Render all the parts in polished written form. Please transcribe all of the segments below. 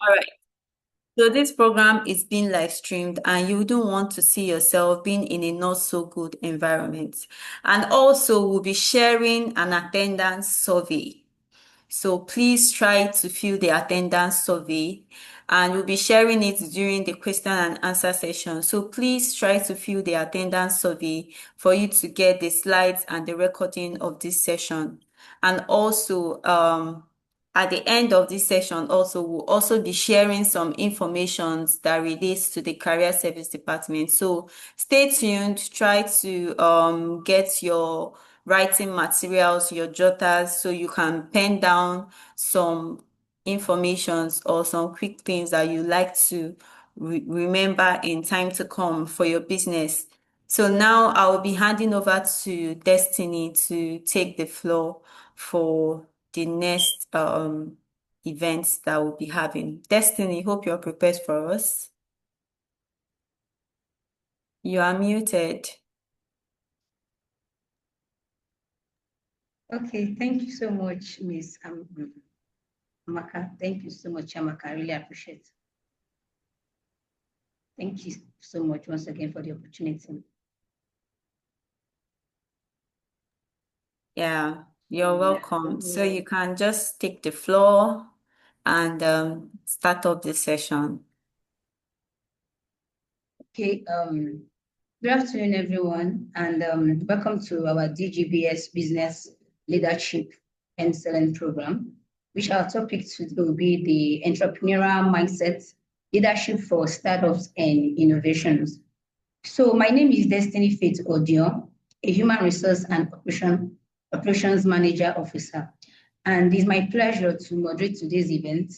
All right. So this program is being live streamed and you don't want to see yourself being in a not so good environment. And also we'll be sharing an attendance survey. So please try to fill the attendance survey and we'll be sharing it during the question and answer session. So please try to fill the attendance survey for you to get the slides and the recording of this session. And also, at the end of this session, also we'll also be sharing some information that relates to the career service department. So stay tuned, try to get your writing materials, your jotters, so you can pen down some informations or some quick things that you like to remember in time to come for your business. So now I will be handing over to Destiny to take the floor for the next events that we'll be having. Destiny, hope you're prepared for us. You are muted. Okay, thank you so much, Miss Amaka. Thank you so much, Amaka. I really appreciate it. Thank you so much once again for the opportunity. Yeah, you're welcome. So you can just take the floor and start up the session. Okay, good afternoon, everyone, and welcome to our DGBS Business Leadership Excellence Program, which our topic today will be the entrepreneurial mindset, leadership for startups and innovations. So my name is Destiny Faith Odion, a human resource and operations manager officer, and it's my pleasure to moderate today's event,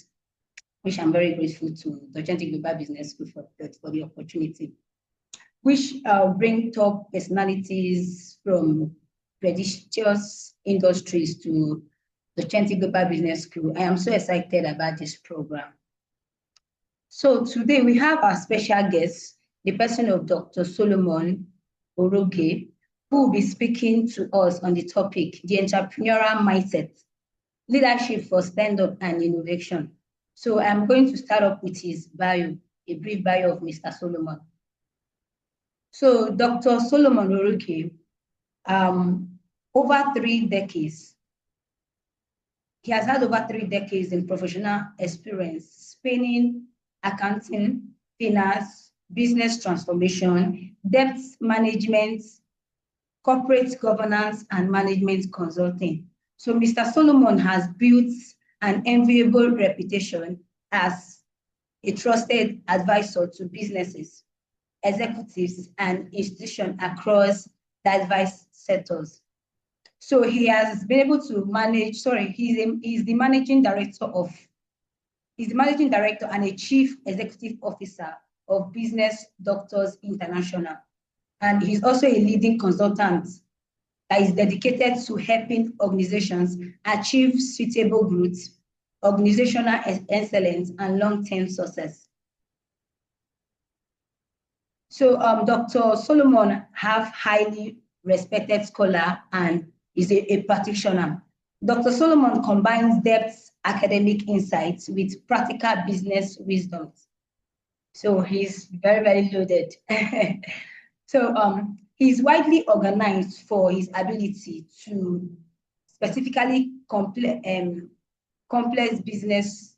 which I'm very grateful to Docenti Global Business School for the opportunity, which bring top personalities from prestigious industries to Docenti Global Business School. I am so excited about this program. So today we have our special guest, the person of Dr. Solomon Oroge, who will be speaking to us on the topic, the entrepreneurial mindset, leadership for stand-up and innovation. So I'm going to start up with his bio, a brief bio of Mr. Solomon. So Dr. Solomon Oroge, over 3 decades, he has had over 3 decades in professional experience, spanning accounting, finance, business transformation, debt management, corporate governance, and management consulting. So Mr. Solomon has built an enviable reputation as a trusted advisor to businesses, executives, and institutions across diverse sectors. So he has been able to manage, he's the managing director and a chief executive officer of Business Doctors International. And he's also a leading consultant that is dedicated to helping organizations achieve suitable growth, organizational excellence, and long-term success. So Dr. Solomon have highly respected scholar and is a practitioner. Dr. Solomon combines depth academic insights with practical business wisdom. So he's very, very loaded. So he's widely organized for his ability to specifically complex business.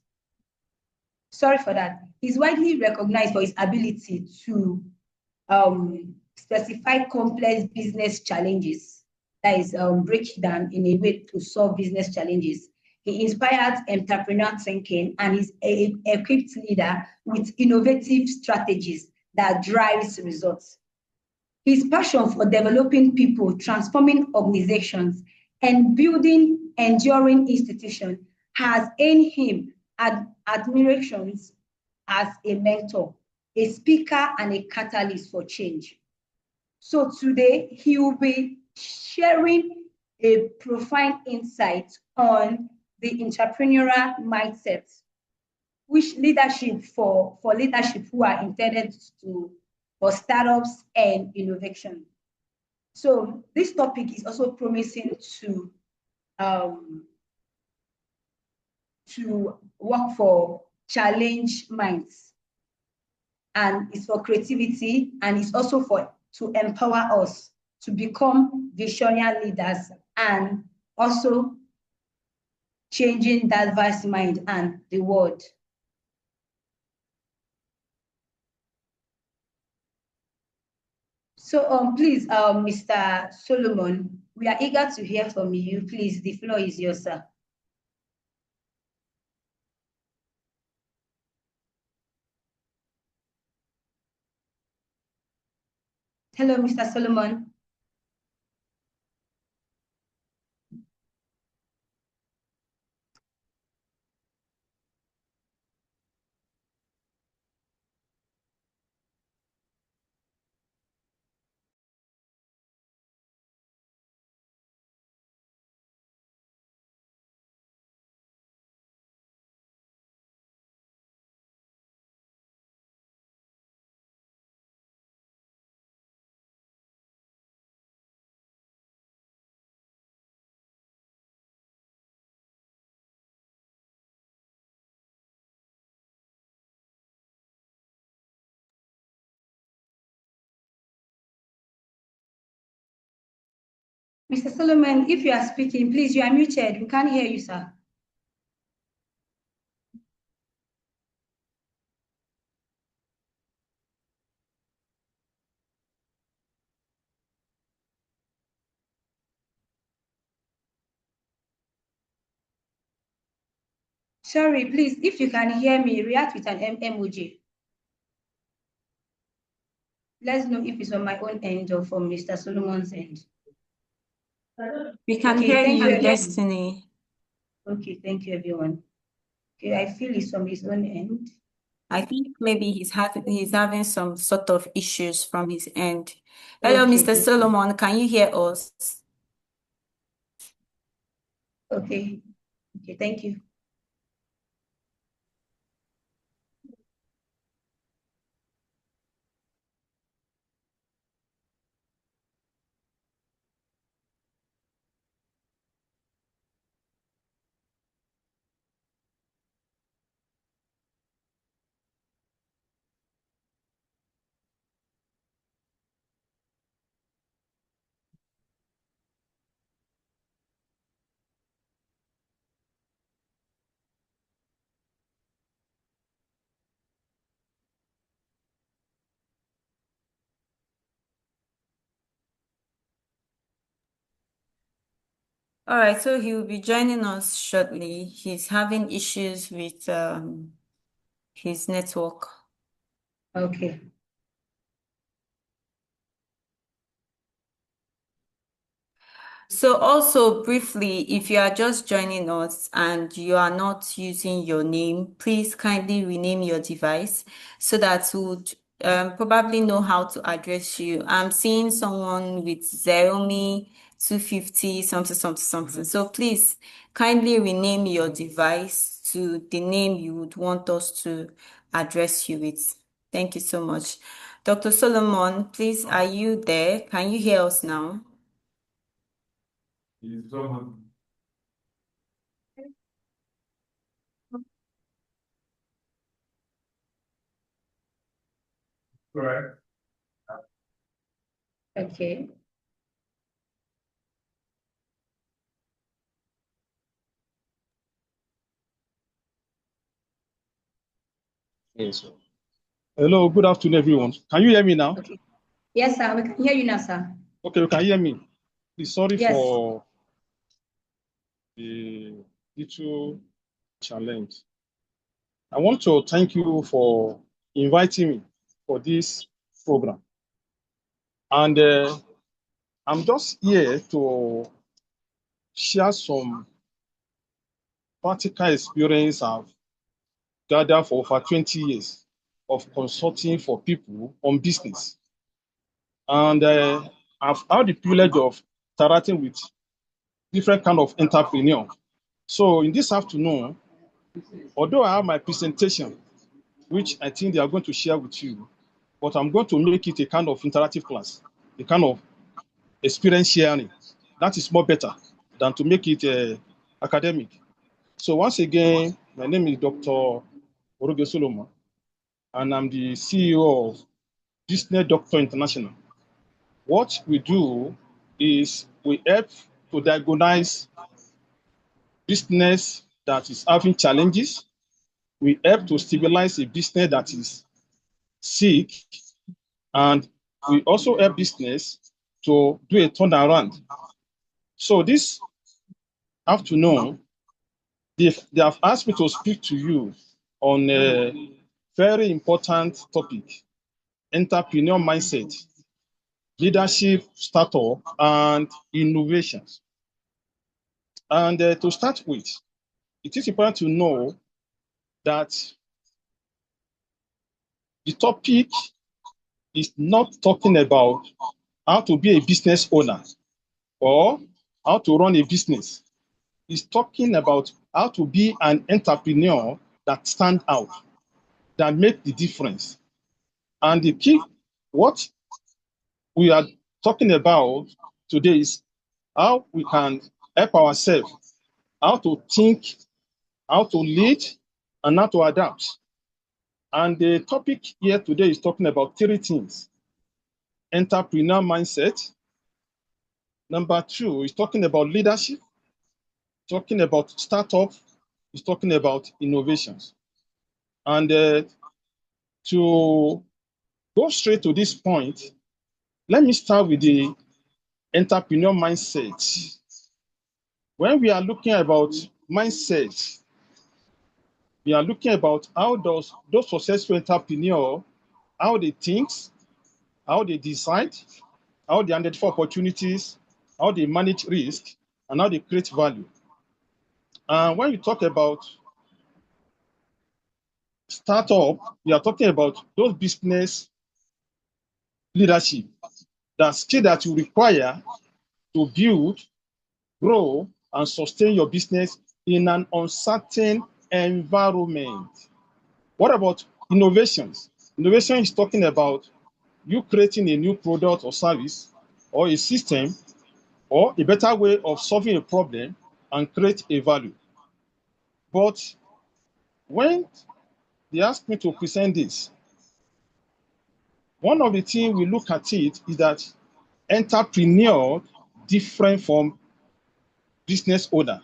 Sorry for that. He's widely recognized for his ability to specify complex business challenges, that is break down in a way to solve business challenges. He inspires entrepreneurial thinking and is a equipped leader with innovative strategies that drives results. His passion for developing people, transforming organizations, and building enduring institutions has earned him admirations as a mentor, a speaker, and a catalyst for change. So today, he will be sharing a profound insight on the entrepreneurial mindset, which leadership for leadership who are intended for startups and innovation. So this topic is also promising to work for challenge minds, and it's for creativity, and it's also for to empower us to become visionary leaders and also changing that vast mind and the world. So please, Mr. Solomon, we are eager to hear from you. Please, the floor is yours, sir. Hello, Mr. Solomon. Mr. Solomon, if you are speaking, please, you are muted. We can't hear you, sir. Sorry, please, if you can hear me, react with an emoji. Let's know if it's on my own end or from Mr. Solomon's end. We can hear you, Destiny. Okay, thank you, everyone. Okay, I feel it's from his own end. I think maybe he's having some sort of issues from his end. Hello, Okay, Mr. Solomon, can you hear us? Okay, okay, thank you. All right, so he will be joining us shortly. He's having issues with his network. Okay. So also briefly, if you are just joining us and you are not using your name, please kindly rename your device so that we would probably know how to address you. I'm seeing someone with Xiaomi 250 something something something. So please kindly rename your device to the name you would want us to address you with. Thank you so much. Dr. Solomon, please, are you there? Can you hear us now? Correct. Okay. Yes, sir. Hello, good afternoon, everyone. Can you hear me now? Okay. Yes, sir. We can hear you now, sir. Okay, you can hear me. Please, sorry Yes. for the little challenge. I want to thank you for inviting me for this program. And I'm just here to share some practical experience I've gathered for over 20 years of consulting for people on business. And I've had the privilege of interacting with different kind of entrepreneur. So in this afternoon, although I have my presentation, which I think they are going to share with you, but I'm going to make it a kind of interactive class, a kind of experience sharing. That is more better than to make it academic. So once again, my name is Dr. Oroge Solomon, and I'm the CEO of Business Doctor International. What we do is we help to diagnose business that is having challenges. We help to stabilize a business that is sick, and we also help business to do a turnaround. So this afternoon, they have asked me to speak to you on a very important topic: entrepreneur mindset, leadership, startup, and innovations. And to start with, it is important to know that the topic is not talking about how to be a business owner or how to run a business. It's talking about how to be an entrepreneur that stand out, that make the difference. And the key, what we are talking about today is how we can help ourselves, how to think, how to lead, and how to adapt. And the topic here today is talking about three things: entrepreneur mindset. Number two is talking about leadership, talking about startup, is talking about innovations. And to go straight to this point, let me start with the entrepreneur mindset. When we are looking about mindset, we are looking about how does those successful entrepreneurs, how they think, how they decide, how they identify opportunities, how they manage risk, and how they create value. And when you talk about startup, we are talking about those business leadership, that skill that you require to build, grow, and sustain your business in an uncertain environment. What about innovations? Innovation is talking about you creating a new product or service or a system or a better way of solving a problem and create a value. But when they asked me to present this, one of the things we look at it is that entrepreneur different from business owner.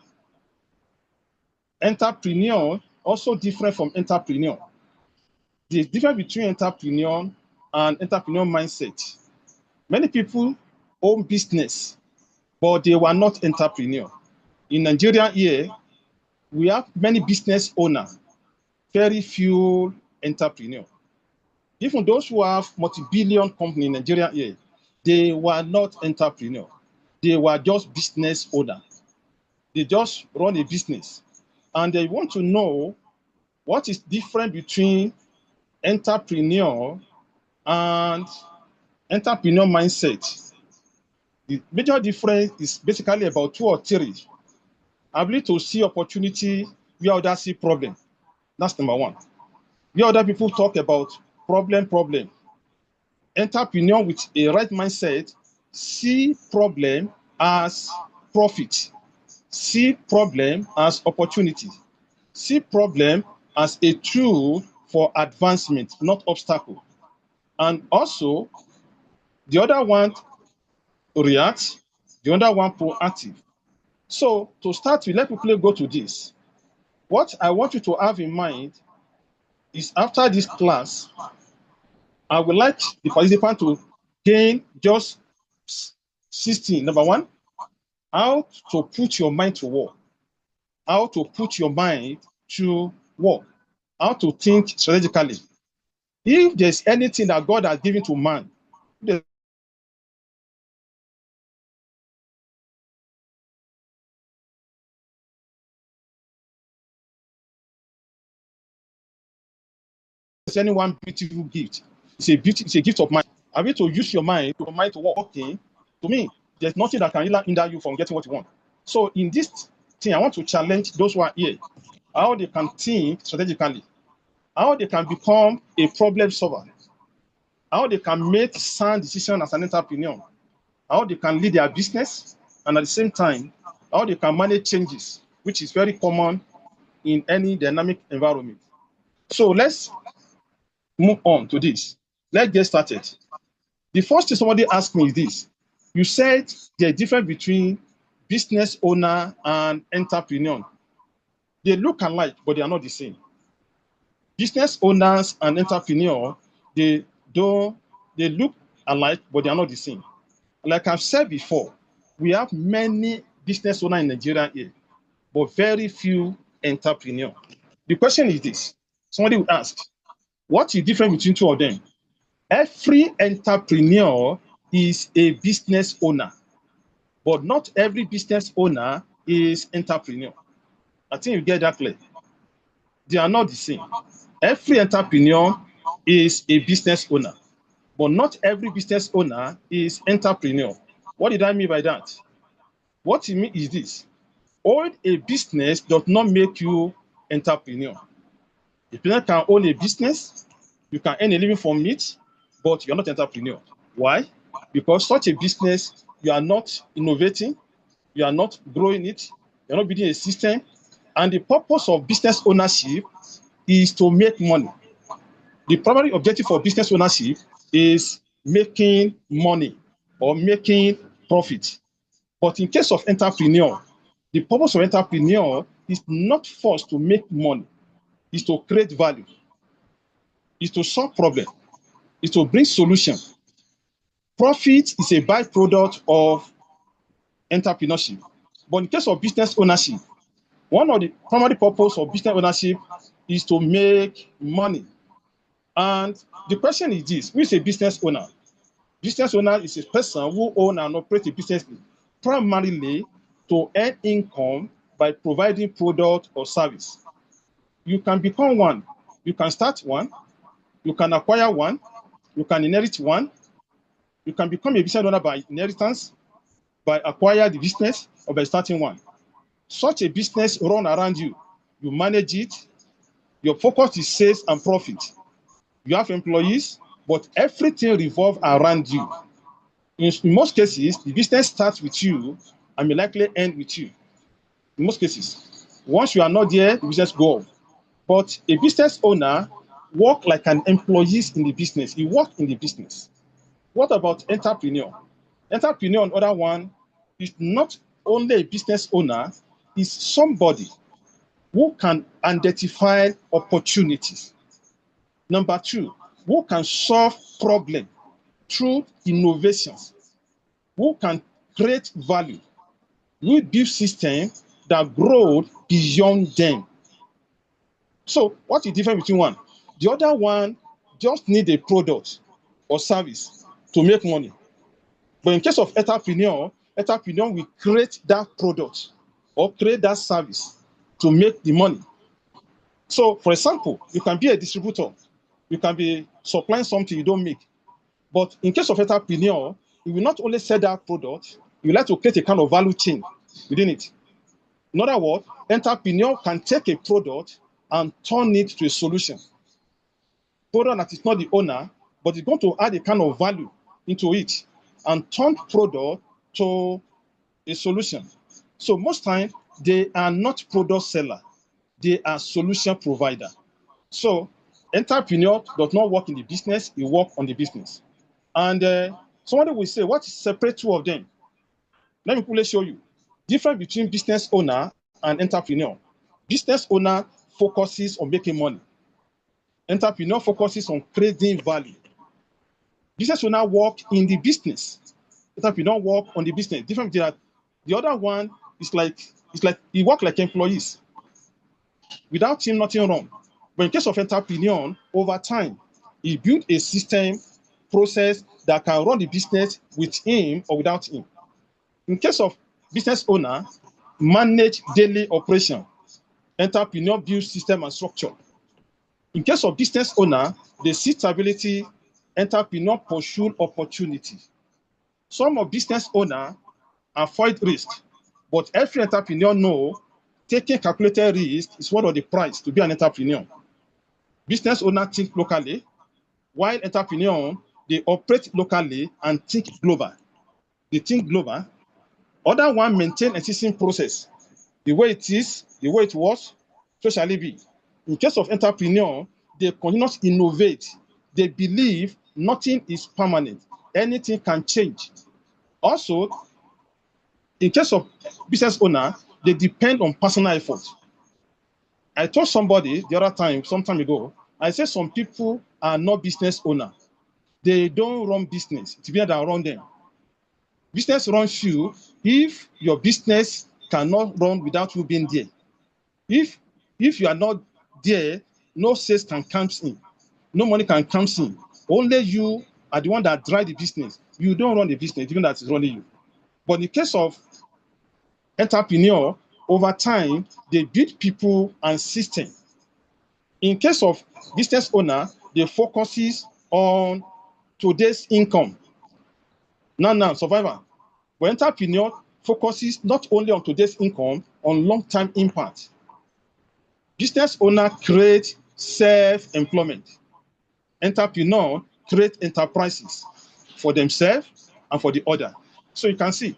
Entrepreneur also different from entrepreneur. The difference between entrepreneur and entrepreneur mindset. Many people own business, but they were not entrepreneur. In Nigeria here, we have many business owners, very few entrepreneurs. Even those who have multi-billion company in Nigeria here, they were not entrepreneurs. They were just business owners. They just run a business. And they want to know what is different between entrepreneur and entrepreneur mindset. The major difference is basically about two or three. Ability to see opportunity where others see problem. That's number one. Where other people talk about problem. Entrepreneur with a right mindset see problem as profit, see problem as opportunity, see problem as a tool for advancement, not obstacle. And also, the other one react, the other one proactive. So to start with, let me quickly go to this. What I want you to have in mind is after this class, I would like the participant to gain just 16. Number one, how to put your mind to work. How to put your mind to work. How to think strategically. If there's anything that God has given to man, there's any one beautiful gift. It's a gift of mind. Are you to use your mind to work? Okay. To me, there's nothing that can hinder you from getting what you want. So in this thing, I want to challenge those who are here, how they can think strategically, how they can become a problem solver, how they can make sound decisions as an entrepreneur, how they can lead their business, and at the same time, how they can manage changes, which is very common in any dynamic environment. So let's move on to this. Let's get started. The first thing somebody asked me is this. You said there's a difference between business owner and entrepreneur. They look alike, but they are not the same. Business owners and entrepreneur, they look alike, but they are not the same. Like I've said before, we have many business owners in Nigeria here, but very few entrepreneurs. The question is this. Somebody will ask, what's the difference between two of them? Every entrepreneur is a business owner, but not every business owner is entrepreneur. I think you get that clear. They are not the same. Every entrepreneur is a business owner, but not every business owner is entrepreneur. What did I mean by that? What it means is this. Owning a business does not make you entrepreneur. A person can own a business, you can earn a living from it, but you're not entrepreneur. Why? Because such a business, you are not innovating, you are not growing it, you're not building a system, and the purpose of business ownership is to make money. The primary objective for business ownership is making money or making profit. But in case of entrepreneur, the purpose of entrepreneur is not first to make money, is to create value, is to solve problems, is to bring solution. Profit is a byproduct of entrepreneurship. But in case of business ownership, one of the primary purpose of business ownership is to make money. And the question is this, who is a business owner? Business owner is a person who owns and operates a business primarily to earn income by providing product or service. You can become one, you can start one, you can acquire one, you can inherit one, you can become a business owner by inheritance, by acquiring the business, or by starting one. Such a business run around you. You manage it. Your focus is sales and profit. You have employees, but everything revolves around you. In most cases, the business starts with you and may likely end with you. In most cases, once you are not there, the business goes off. But a business owner works like an employee in the business. He works in the business. What about entrepreneur? Entrepreneur, on the other one, is not only a business owner, is somebody who can identify opportunities. Number two, who can solve problems through innovations, who can create value, who build systems that grow beyond them. So what is the difference between one? The other one just need a product or service to make money. But in case of entrepreneur will create that product or create that service to make the money. So, for example, you can be a distributor. You can be supplying something you don't make. But in case of entrepreneur, you will not only sell that product, you will like to create a kind of value chain within it. In other words, entrepreneur can take a product and turn it to a solution. Product that is not the owner, but is going to add a kind of value into it and turn product to a solution. So most times, they are not product seller. They are solution provider. So entrepreneur does not work in the business, he works on the business. And somebody will say, what separates two of them? Let me quickly show you. Difference between business owner and entrepreneur. Business owner focuses on making money. Entrepreneur focuses on creating value. Business owner work in the business. Entrepreneur work on the business. Different between that. The other one is like he work like employees. Without him, nothing wrong. But in case of entrepreneur, over time, he built a system, process that can run the business with him or without him. In case of business owner, manage daily operation. Entrepreneur build system and structure. In case of business owner, they see stability, entrepreneur pursue opportunity. Some of business owner avoid risk, but every entrepreneur know taking calculated risk is one of the price to be an entrepreneur. Business owner think locally, while entrepreneur, they operate locally and think global. They think global. Other one maintain existing process. The way it is, the way it was, so shall it be. In case of entrepreneur, they continue to innovate. They believe nothing is permanent. Anything can change. Also, in case of business owner, they depend on personal effort. I told somebody the other time, some time ago, I said some people are not business owner. They don't run business. It's better than run them. Business runs you if your business cannot run without you being there. If you are not there, no sales can come in, no money can come in. Only you are the one that drive the business. You don't run the business, even that is running you. But in the case of entrepreneur, over time, they build people and system. In case of business owner, they focuses on today's income. Now, survivor. But entrepreneur focuses not only on today's income, on long-term impact. Business owner create self-employment. Entrepreneur create enterprises for themselves and for the other. So you can see,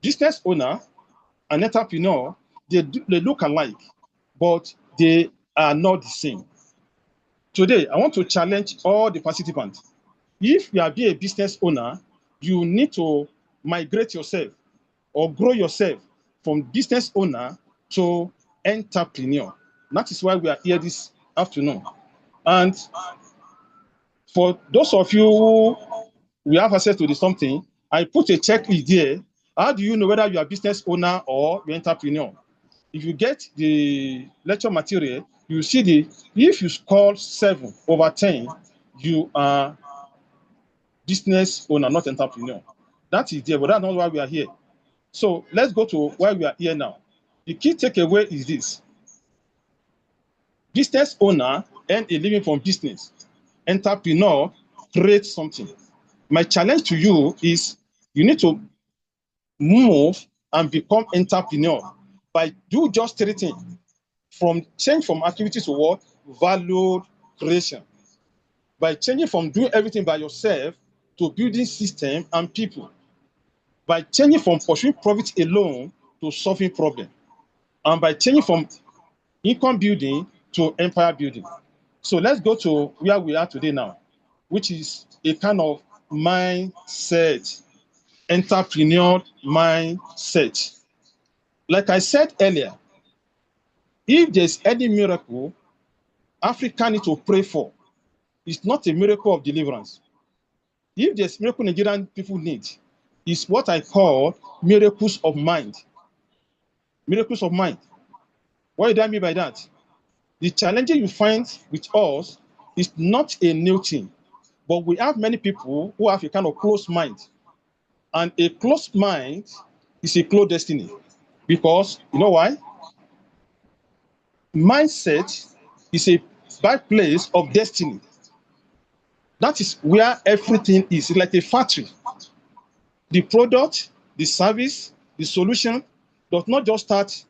business owner and entrepreneur, they look alike, but they are not the same. Today, I want to challenge all the participants. If you are being a business owner, you need to migrate yourself or grow yourself from business owner to entrepreneur. That is why we are here this afternoon. And for those of you who we have access to the something, I put a checklist there. How do you know whether you are business owner or you entrepreneur? If you get the lecture material, you see if you score 7 over 10, you are business owner, not entrepreneur. That is there, but that's not why we are here. So let's go to why we are here now. The key takeaway is this. Business owner earn a living from business. Entrepreneur create something. My challenge to you is you need to move and become entrepreneur by do just 3 things. Change from activity to what? Value creation. By changing from doing everything by yourself to building system and people. By changing from pursuing profit alone to solving problem. And by changing from income building to empire building. So let's go to where we are today now, which is a kind of mindset, entrepreneur mindset. Like I said earlier, if there's any miracle Africa need to pray for, it's not a miracle of deliverance. If there's miracle Nigerian people need, it's what I call miracles of mind. Miracles of mind. What do I mean by that? The challenge you find with us is not a new thing, but we have many people who have a kind of closed mind. And a closed mind is a closed destiny. Because, you know why? Mindset is a birthplace of destiny. That is where everything is. It's like a factory. The product, the service, the solution does not just start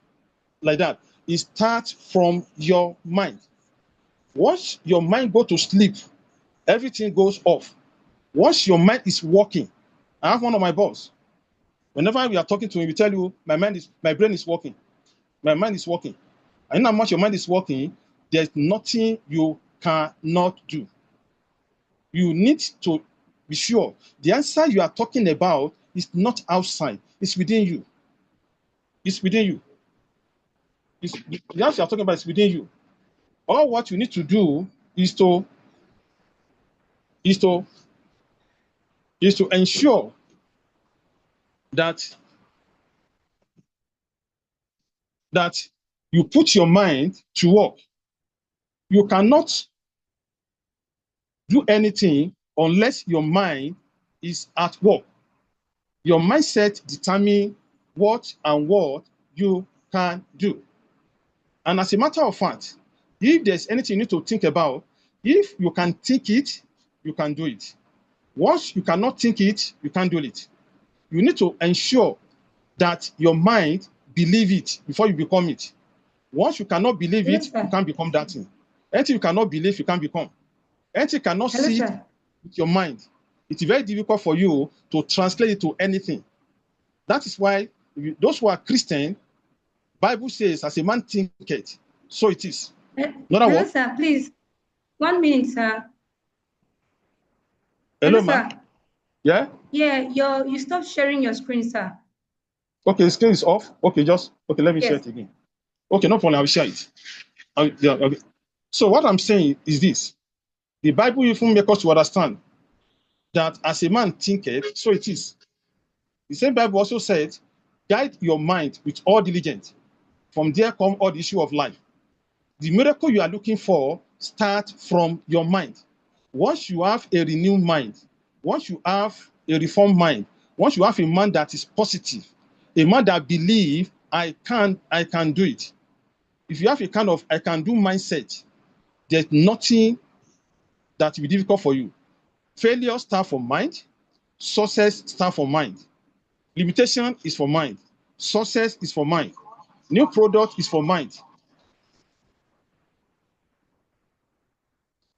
like that. It starts from your mind. Once your mind goes to sleep, everything goes off. Once your mind is working, I have one of my boss. Whenever we are talking to him, we tell you, my brain is working. My mind is working. I know how much your mind is working, there's nothing you cannot do. You need to be sure the answer you are talking about is not outside, it's within you. It's within you. The answer you are talking about is within you. All what you need to do is to ensure that you put your mind to work. You cannot do anything unless your mind is at work. Your mindset determines what you can do. And as a matter of fact, if there's anything you need to think about, if you can think it, you can do it. Once you cannot think it, you can't do it. You need to ensure that your mind believe it before you become it. Once you cannot believe it, you can't become that thing. Anything you cannot believe, you can't become. Anything you cannot see with your mind, it's very difficult for you to translate it to anything. That is why those who are Christian, Bible says, as a man thinketh, so it is. Hello, sir, please. 1 minute, sir. Hello, Sir. ma'am. Yeah? Yeah, you stopped sharing your screen, sir. Okay, the screen is off. Okay, let me share Yes. it again. Okay, no problem, I will share it. Yeah, okay. So what I'm saying is this. The Bible even makes us to understand that as a man thinketh, so it is. The same Bible also said, guide your mind with all diligence. From there come all the issue of life. The miracle you are looking for starts from your mind. Once you have a renewed mind, once you have a reformed mind, once you have a mind that is positive, a man that believes I can do it. If you have a kind of I can do mindset, there's nothing that will be difficult for you. Failure starts from mind, success starts from mind. Limitation is for mind, success is for mind. New product is for mind.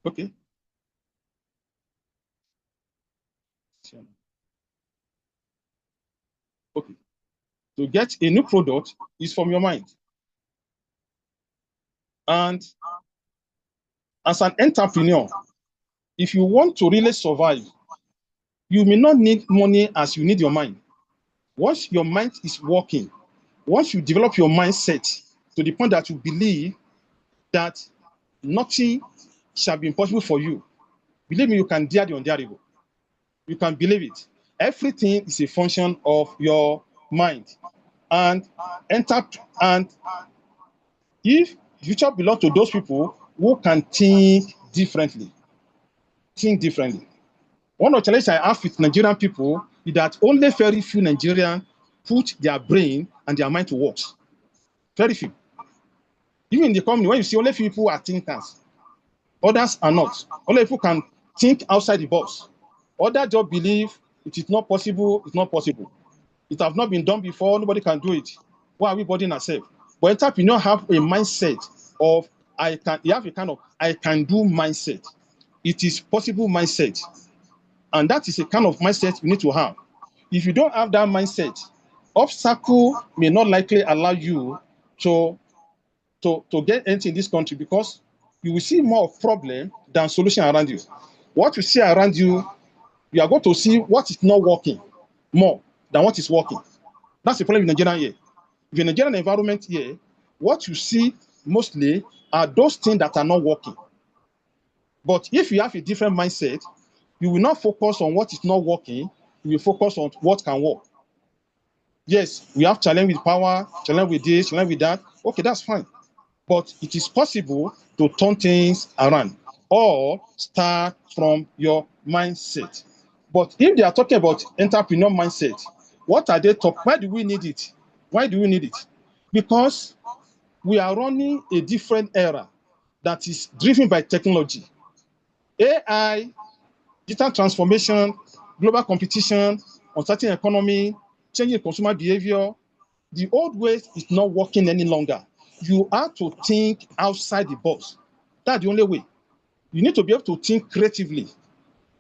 Okay. Okay. To get a new product is from your mind. And as an entrepreneur, if you want to really survive, you may not need money as you need your mind. Once your mind is working, once you develop your mindset to the point that you believe that nothing shall be impossible for you, believe me, you can dare the undareable. You can believe it. Everything is a function of your mind. And and if future belongs to those people who can think differently. One of the challenges I have with Nigerian people is that only very few Nigerians put their brain and their mind to work. Very few. Even in the company, when you see only few people are thinkers, others are not. Only people can think outside the box. Others just believe it is not possible, it's not possible. It has not been done before, nobody can do it. Why are we burdening ourselves? But entrepreneurs have a mindset of you have a kind of I can do mindset. It is possible mindset. And that is a kind of mindset you need to have. If you don't have that mindset, obstacle may not likely allow you to get anything in this country because you will see more of problem than solution around you. What you see around you, you are going to see what is not working more than what is working. That's the problem in Nigeria here. In the Nigerian environment here, what you see mostly are those things that are not working. But if you have a different mindset, you will not focus on what is not working, you will focus on what can work. Yes, we have challenge with power, challenge with this, challenge with that. Okay, that's fine. But it is possible to turn things around or start from your mindset. But if they are talking about entrepreneur mindset, what are they talking? Why do we need it? Why do we need it? Because we are running a different era that is driven by technology. AI, digital transformation, global competition, uncertain economy, changing consumer behavior. The old way is not working any longer. You have to think outside the box. That's the only way. You need to be able to think creatively,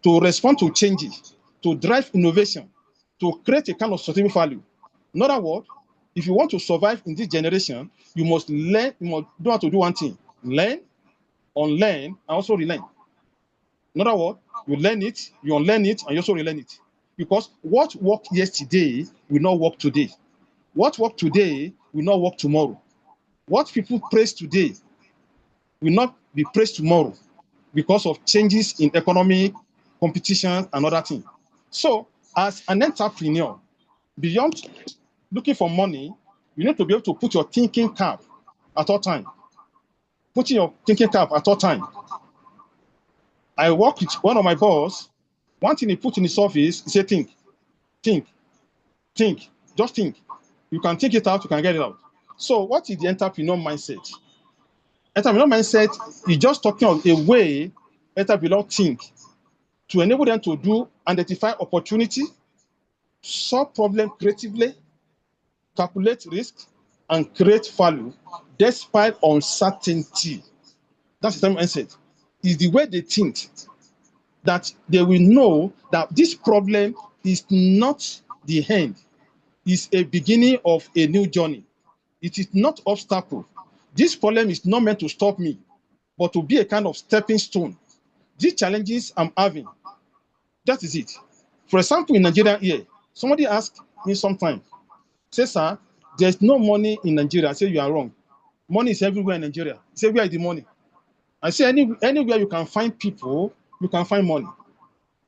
to respond to changes, to drive innovation, to create a kind of sustainable value. In other words, if you want to survive in this generation, you must learn, you must know how to do one thing. Learn, unlearn, and also relearn. In other words, you learn it, you unlearn it, and you also relearn it. Because what worked yesterday will not work today. What worked today will not work tomorrow. What people praise today will not be praised tomorrow because of changes in economy, competition, and other things. So, as an entrepreneur, beyond looking for money, you need to be able to put your thinking cap at all time. Putting your thinking cap at all time. I work with one of my boss. One thing he put in his office, he said, think, think, think, just think. You can think it out, you can get it out. So what is the entrepreneur mindset? Entrepreneur mindset is just talking of a way entrepreneurs think to enable them to do identify opportunity, solve problem creatively, calculate risk, and create value despite uncertainty. That's the mindset. Is the way they think that they will know that this problem is not the end, it's a beginning of a new journey. It is not obstacle. This problem is not meant to stop me. but to be a kind of stepping stone. These challenges I'm having, that is it. For example, in Nigeria here, somebody asked me sometime, say, sir, there's no money in Nigeria. I say, you are wrong. Money is everywhere in Nigeria. I say, where is the money? I say, anywhere you can find people, you can find money.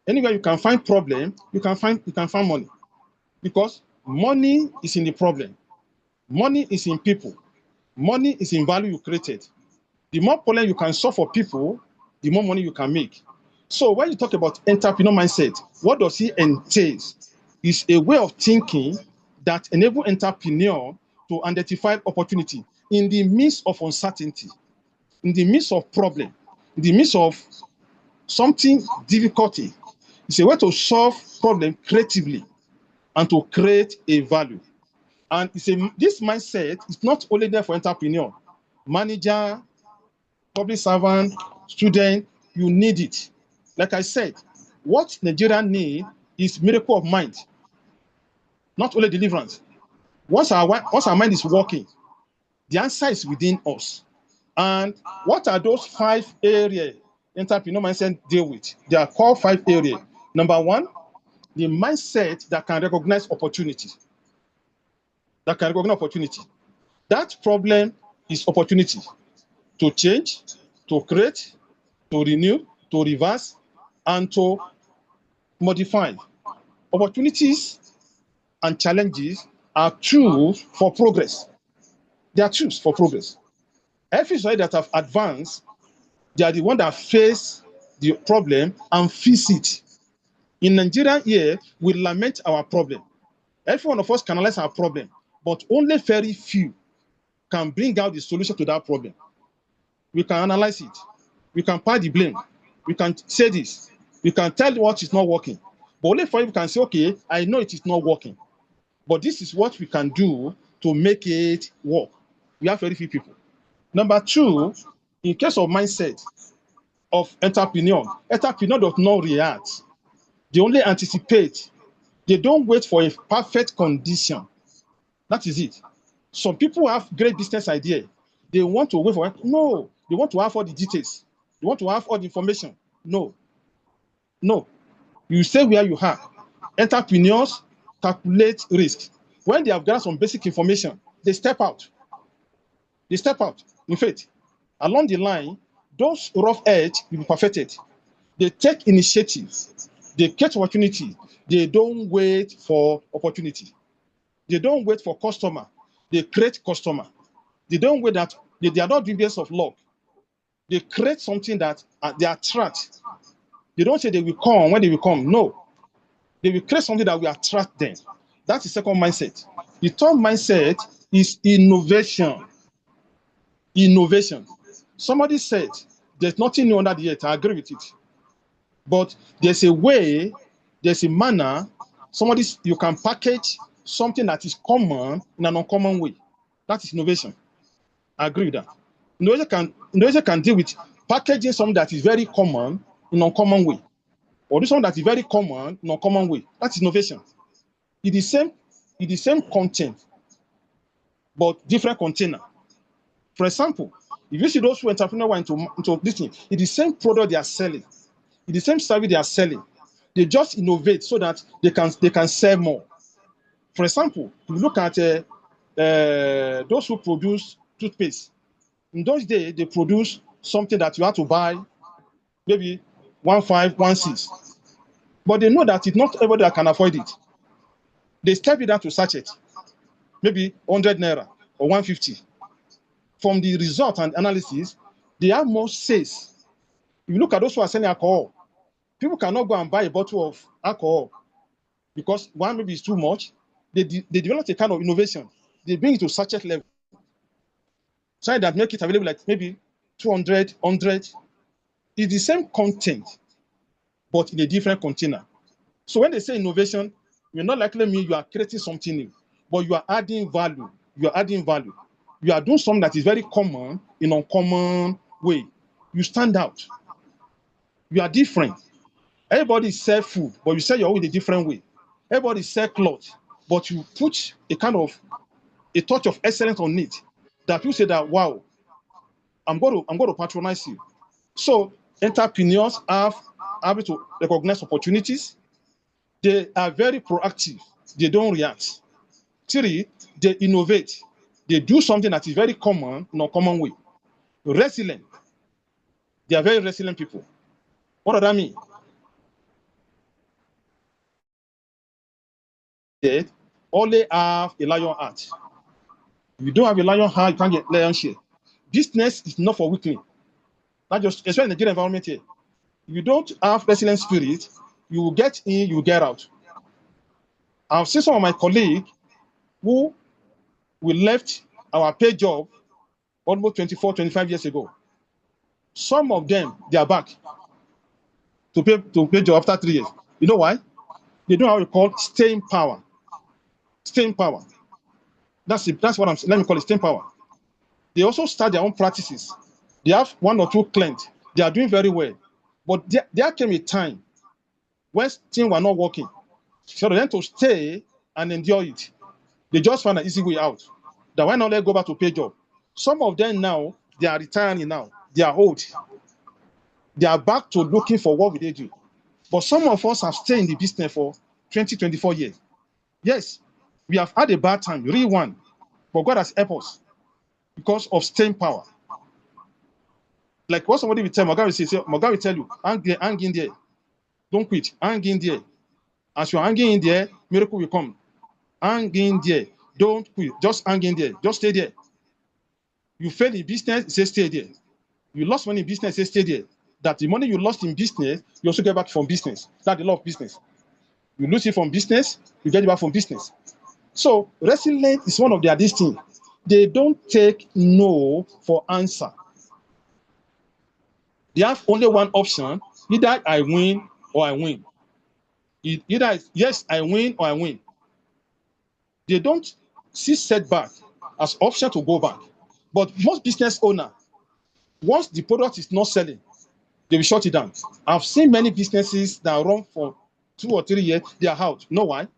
Anywhere you can find problem, you can find money. Because money is in the problem. Money is in people. Money is in value you created. The more problem you can solve for people, the more money you can make. So when you talk about entrepreneur mindset, what does it entail? It's a way of thinking that enables entrepreneur to identify opportunity in the midst of uncertainty, in the midst of problem, in the midst of something difficulty. It's a way to solve problem creatively and to create a value. And this mindset is not only there for entrepreneur, manager, public servant, student, you need it. Like I said, what Nigeria need is miracle of mind, not only deliverance. Once our mind is working, the answer is within us. And what are those 5 areas entrepreneur mindset deal with? They are called 5 areas. Number 1, the mindset that can recognize opportunity. That can recognize opportunity. That problem is opportunity to change, to create, to renew, to reverse, and to modify. Opportunities and challenges are tools for progress. They are tools for progress. Every society that have advanced, they are the one that face the problem and fix it. In Nigeria here, we lament our problem. Every one of us can analyze our problem, but only very few can bring out the solution to that problem. We can analyze it. We can pass the blame. We can say this. We can tell what is not working. But only for you can say, okay, I know it is not working. But this is what we can do to make it work. We have very few people. Number 2, in case of mindset of entrepreneur does not react. They only anticipate. They don't wait for a perfect condition. That is it. Some people have great business idea. They want to wait for it. No, they want to have all the details. They want to have all the information. No. You stay where you are. Entrepreneurs calculate risk. When they have gathered some basic information, they step out. In fact, along the line, those rough edge will be perfected. They take initiative. They get opportunity. They don't wait for opportunity. They don't wait for customer. They create customer. They don't wait that they are not doing based of luck. They create something that they attract. They don't say they will come when they will come. No. They will create something that will attract them. That's the second mindset. The third mindset is innovation. Innovation. Somebody said there's nothing new under the earth. I agree with it. But there's a way, there's a manner, you can package something that is common in an uncommon way. That is innovation. I agree with that. Innovation can deal with packaging something that is very common in an uncommon way. Or do something that is very common in an uncommon way. That is innovation. It's the same content, but different container. For example, if you see those who entrepreneurs want into this thing, it's the same product they are selling. It's the same service they are selling. They just innovate so that they can sell more. For example, if you look at those who produce toothpaste, in those days they produce something that you have to buy maybe 1.5, 1.6, but they know that it's not everybody that can afford it. They step it down to sachet, maybe 100 naira or 150. From the result and analysis, they have more sales. If you look at those who are selling alcohol, people cannot go and buy a bottle of alcohol because one, maybe it's too much. They develop a kind of innovation. They bring it to sachet level. So that make it available like maybe 200, 100. It's the same content, but in a different container. So when they say innovation, you're not likely mean you are creating something new, but you are adding value. You are adding value. You are doing something that is very common in an uncommon way. You stand out. You are different. Everybody sell food, but you sell your own in a different way. Everybody sell clothes, but you put a touch of excellence on it that you say that, wow, I'm going to patronize you. So entrepreneurs have able to recognize opportunities. They are very proactive. They don't react. 3, they innovate. They do something that is very common, not common way. Resilient. They are very resilient people. What does that mean? They only have a lion heart. If you don't have a lion heart, you can't get lion share. Business is not for weakling. Not just, especially in the Nigerian environment here. If you don't have resilient spirit, you will get in, you will get out. I've seen some of my colleagues who we left our paid job almost 24, 25 years ago. Some of them, they are back to pay job after 3 years. You know why? They don't have what we call staying power. Staying power. That's what I'm saying. Let me call it staying power. They also start their own practices. They have 1 or 2 clients. They are doing very well. But there came a time when things were not working. So they had to stay and endure it. They just found an easy way out. That why not let go back to pay job? Some of them now, they are retiring now. They are old. They are back to looking for what will they do. But some of us have stayed in the business for 20, 24 years. Yes, we have had a bad time, real one. But God has helped us because of staying power. Like what somebody will tell Morgan will tell you, hang in there. Don't quit. Hang in there. As you're hanging in there, miracle will come. Hang in there. Don't quit. Just hang in there. Just stay there. You fail in business, say stay there. You lost money in business, say stay there. That the money you lost in business, you also get back from business. That's the law of business. You lose it from business, you get it back from business. So resilience is one of their things. They don't take no for answer. They have only one option. Either I win or I win. Either yes, I win or I win. They don't see setback as option to go back. But most business owners, once the product is not selling, they will shut it down. I've seen many businesses that run for 2 or 3 years, they are out. You know why?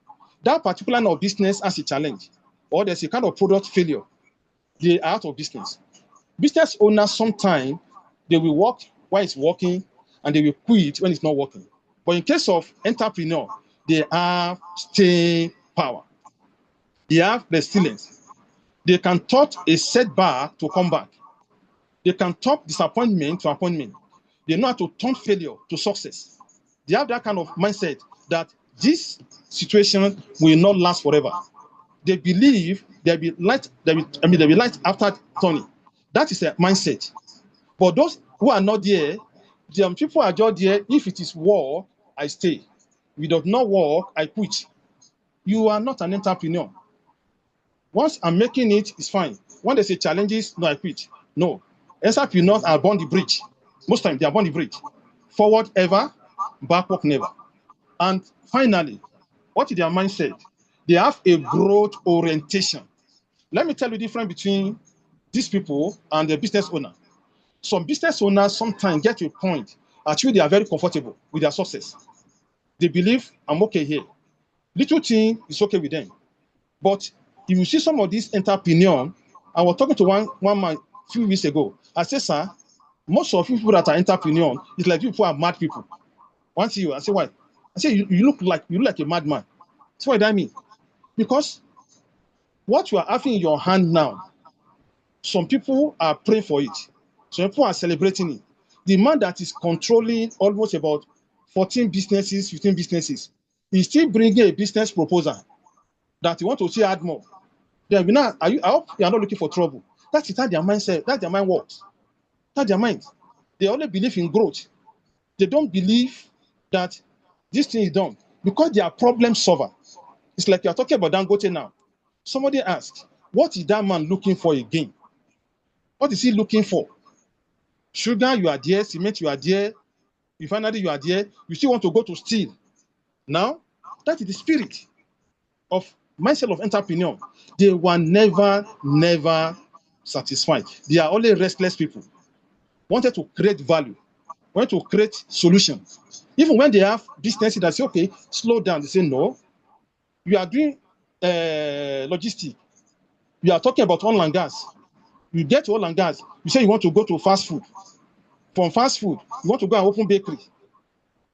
That particular line of business has a challenge, or there's a kind of product failure. They are out of business. Business owners sometimes they will work while it's working, and they will quit when it's not working. But in case of entrepreneur, they have staying power. They have resilience. They can touch a setback to come back. They can turn disappointment to appointment. They know how to turn failure to success. They have that kind of mindset that this situation will not last forever. They believe there will be light. There will be light after turning. That is a mindset. But those who are not there, the people are just there. If it is war, I stay. If it does not work, I quit. You are not an entrepreneur. Once I'm making it, it's fine. When they say challenges, no, I quit. No. Entrepreneurs are born the bridge. Most times they are born the bridge. Forward ever, backward never. And finally, what is their mindset? They have a growth orientation. Let me tell you the difference between these people and the business owner. Some business owners sometimes get to a point at which they are very comfortable with their success. They believe, I'm okay here. Little thing is okay with them. But if you see some of these entrepreneurs, I was talking to one man a few weeks ago. I said, sir, most of people that are entrepreneurs, it's like people are mad people. Once you, I say, why? I say, you look like a madman. That's what I mean. Because what you are having in your hand now, some people are praying for it. Some people are celebrating it. The man that is controlling almost about 14 businesses, 15 businesses, is still bringing a business proposal that you want to see add more. Then I hope you are not looking for trouble. That is how their mindset, that their mind works. That's their mind. They only believe in growth. They don't believe that this thing is done because they are problem solver. It's like you are talking about Dangote now. Somebody asked, what is that man looking for again? What is he looking for? Sugar, you are there. Cement, you are there. Refinery, you are there. You still want to go to steel. Now, that is the spirit of mindset of entrepreneur. They were never satisfied. They are only restless people. Wanted to create value, wanted to create solutions. Even when they have businesses that say, okay, slow down, they say, no, you are doing logistics. You are talking about oil and gas. You get oil and gas. You say you want to go to fast food. From fast food, you want to go and open bakery.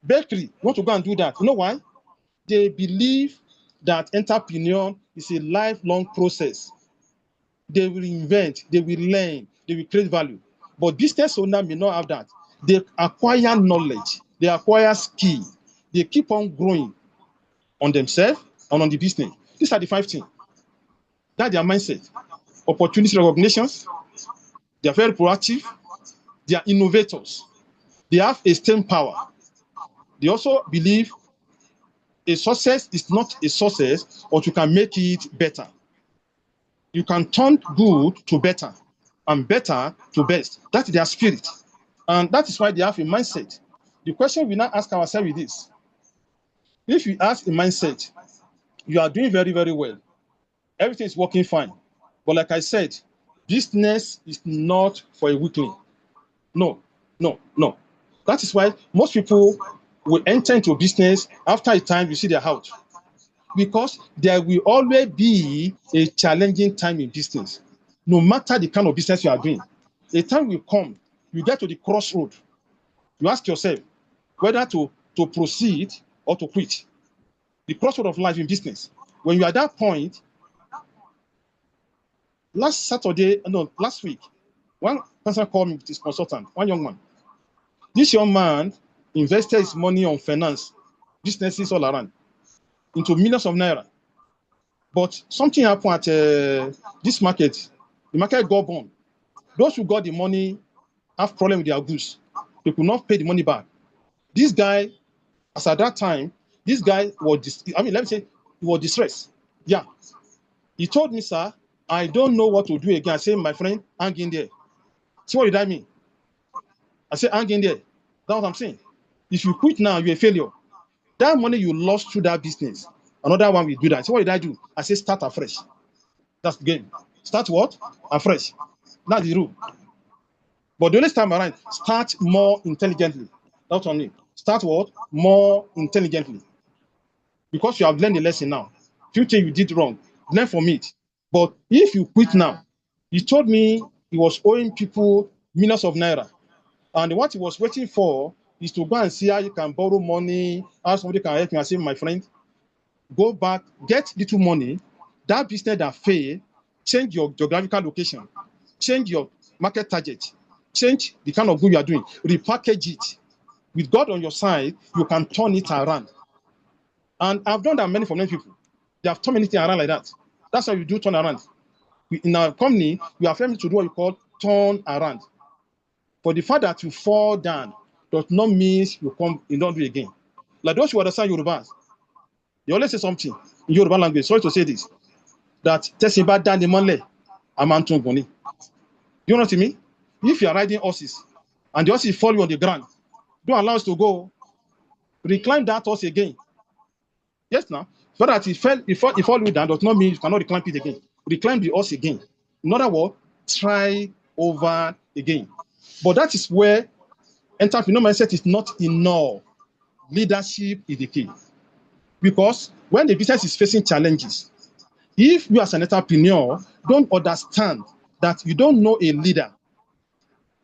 Bakery, you want to go and do that. You know why? They believe that entrepreneur is a lifelong process. They will invent, they will learn, they will create value. But business owner may not have that. They acquire knowledge, they acquire skill, they keep on growing on themselves and on the business. These are the 5 things. That's their mindset. Opportunity recognitions, they are very proactive, they are innovators, they have a staying power. They also believe a success is not a success, but you can make it better. You can turn good to better and better to best. That's their spirit. And that is why they have a mindset. The question we now ask ourselves is this. If you ask a mindset, you are doing very, very well. Everything is working fine. But like I said, business is not for a weakling. No, no, no. That is why most people will enter into business. After a time, you see they're out. Because there will always be a challenging time in business. No matter the kind of business you are doing, a time will come, you get to the crossroad. You ask yourself whether to proceed or to quit. The crossroad of life in business. When you are at that point, last week, one person called me with his consultant, one young man. This young man invested his money on finance, businesses all around, into millions of naira. But something happened at this market. The market got burned. Those who got the money have problem with their goods. They could not pay the money back. This guy, as at that time, this guy was, let me say, he was distressed. Yeah. He told me, sir, I don't know what to do again. I said, my friend, hang in there. See what did I mean? I said, hang in there. That's what I'm saying. If you quit now, you're a failure. That money you lost through that business, another one will do that. So what did I do? I said, start afresh. That's the game. Start what? Afresh. That's the rule. But the only time around, start more intelligently. That's on it. Start what? More intelligently. Because you have learned the lesson now. Few things you did wrong. Learn from it. But if you quit now, he told me he was owing people millions of naira. And what he was waiting for is to go and see how you can borrow money, how somebody can help me. I say, my friend, go back, get little money. That business that failed, change your geographical location, change your market target, change the kind of good you are doing, repackage it. With God on your side, you can turn it around. And I've done that for many people. They have turned anything around like that. That's how you do turn around. In our company, we are family to do what we call turn around. For the fact that you fall down does not mean you don't do it again. Like those who understand Yorubas, they always say something in Yoruba language. Sorry to say this, that Tesiba down the money, Amantungoni. You know what I mean? If you are riding horses and the horses fall you on the ground, don't allow us to go. Recline that horse again. Yes, now. So that it fall you down does not mean you cannot recline it again. Recline the horse again. In other words, try over again. But that is where entrepreneur mindset is not enough. Leadership is the key. Because when the business is facing challenges, if you as an entrepreneur don't understand that you don't know a leader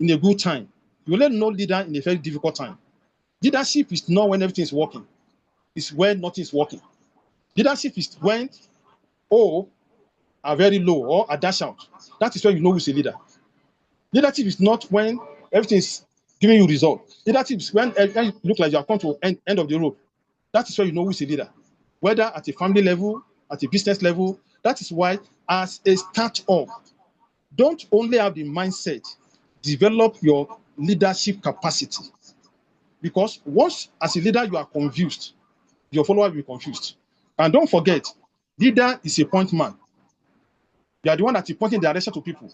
in a good time, you will know leader in a very difficult time. Leadership is not when everything is working. It's when nothing is working. Leadership is when all are very low or are dash out. That is when you know who's a leader. Leadership is not when everything is giving you results. Leadership is when you look like you have come to end of the road. That is when you know who's a leader. Whether at a family level, at a business level. That is why as a startup, don't only have the mindset, develop your leadership capacity. Because once as a leader you are confused, your follower will be confused. And don't forget, leader is a point man. You are the one that is pointing direction to people.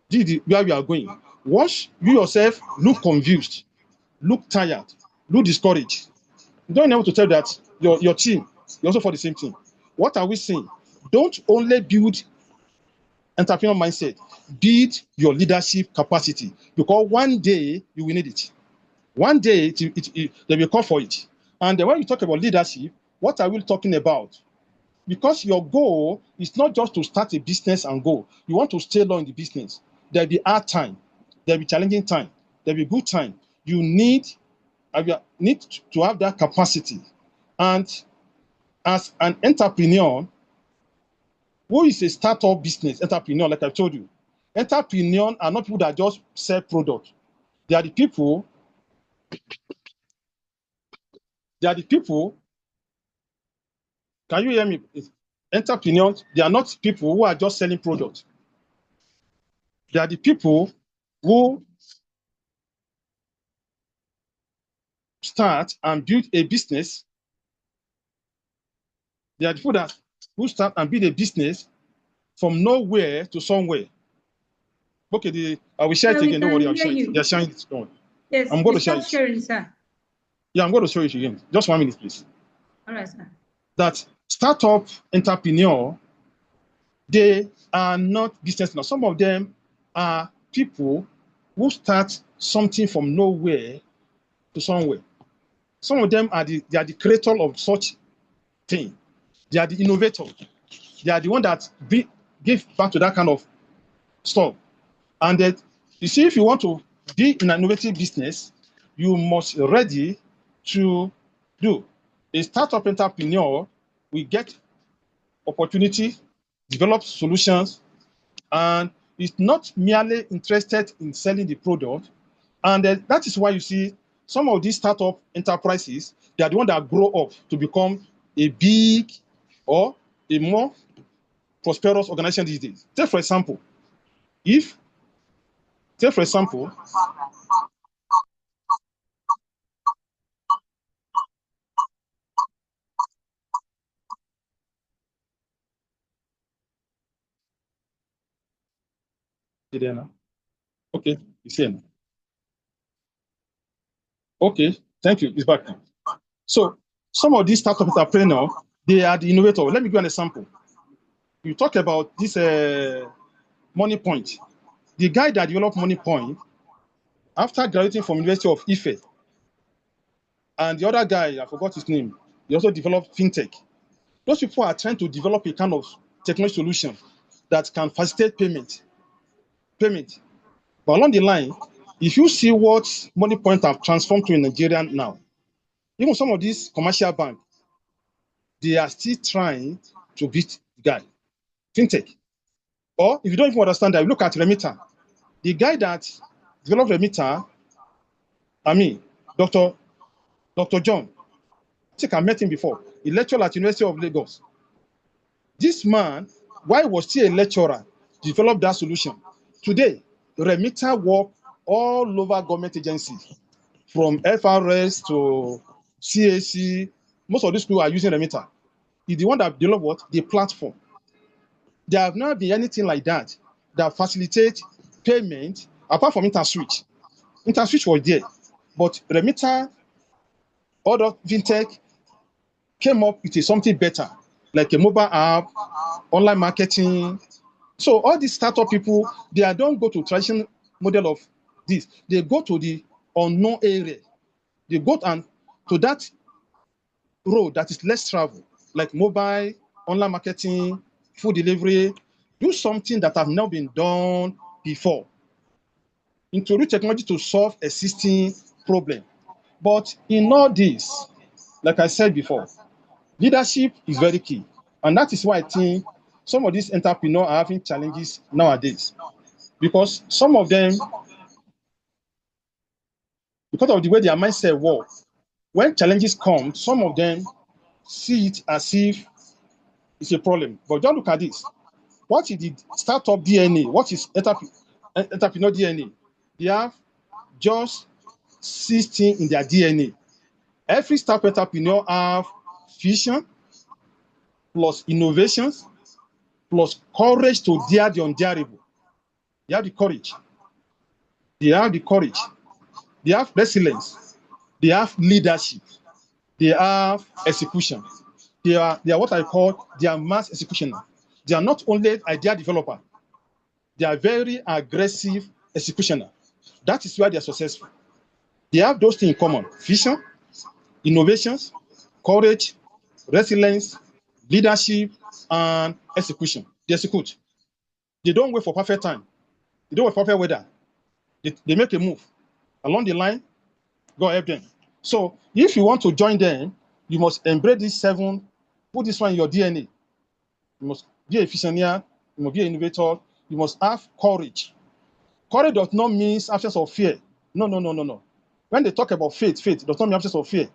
This is where we are going. Once you yourself look confused, look tired, look discouraged, you don't know to tell that your team, you also for the same thing. What are we saying? Don't only build entrepreneurial mindset, build your leadership capacity, because one day you will need it. One day they will call for it. And when you talk about leadership, what are we talking about? Because your goal is not just to start a business and go. You want to stay long in the business. there'll be hard time, there'll be challenging time, there'll be good time. You need to have that capacity. And as an entrepreneur, who is a startup business entrepreneur, like I told you, entrepreneurs are not people that just sell product. They are the people. Can you hear me? Entrepreneurs, they are not people who are just selling products. They are the people who start and build a business. They are the people who start and build a business from nowhere to somewhere. Okay, I will share it again. Don't worry, I'll share it. They're sharing it. Yes, I'm going to share it. Sharing, sir. Yeah, I'm going to show it again. Just 1 minute, please. All right, sir. That startup entrepreneur, they are not businessmen. Some of them are people who start something from nowhere to somewhere. Some of them are they are the creator of such thing. They are the innovator. They are the one that give back to that kind of stuff. And that, you see, if you want to be in an innovative business, you must be ready to do. A startup entrepreneur will get opportunity, develop solutions, and is not merely interested in selling the product. And that is why you see some of these startup enterprises, they are the ones that grow up to become a big or a more prosperous organization these days. Take for example, okay, it's here now. Okay, thank you. It's back now. So some of these startup entrepreneurs, they are the innovator. Let me give you an example. You talk about this Money Point. The guy that developed Money Point, after graduating from University of Ife, and the other guy, I forgot his name, he also developed fintech. Those people are trying to develop a kind of technology solution that can facilitate payment. But along the line, if you see what Money Point have transformed to in Nigeria now, even some of these commercial banks, they are still trying to beat the guy. Fintech. Or if you don't even understand that, you look at Remitter. The guy that developed Remitter, Dr. John, I think I met him before. He lectured at University of Lagos. This man, while he was still a lecturer, developed that solution. Today, Remitter work all over government agencies, from FRS to CAC. Most of these people are using Remitter. He's the one that developed what? The platform. There have not been anything like that facilitates payment apart from InterSwitch. InterSwitch was there, but Remitter, other fintech came up with something better, like a mobile app, online marketing. So all these startup people, they don't go to traditional model of this. They go to the unknown area. They go to that road that is less traveled, like mobile, online marketing, food delivery. Do something that have not been done before. Introduce technology to solve existing problem. But in all this, like I said before, leadership is very key. And that is why I think some of these entrepreneurs are having challenges nowadays. Because some of them, because of the way their mindset works, when challenges come, some of them see it as if it's a problem. But don't look at this. What is the startup DNA? What is entrepreneur DNA? They have just 16 in their DNA. Every startup entrepreneur have vision, plus innovations, plus courage to dare the undareable. They have the courage. They have the courage. They have resilience. They have leadership. They have execution. They are what I call mass executioner. They are not only idea developer. They are very aggressive executioner. That is why they are successful. They have those things in common: vision, innovations, courage, resilience, leadership, and execution. They execute. They don't wait for perfect time. They don't have perfect weather. They make a move along the line. God help them. So if you want to join them, you must embrace these 7. Put this one in your DNA. You must be a visionary. You must be an innovator. You must have courage. Courage does not mean absence of fear. No, no, no, no, no. When they talk about faith does not mean absence of fear.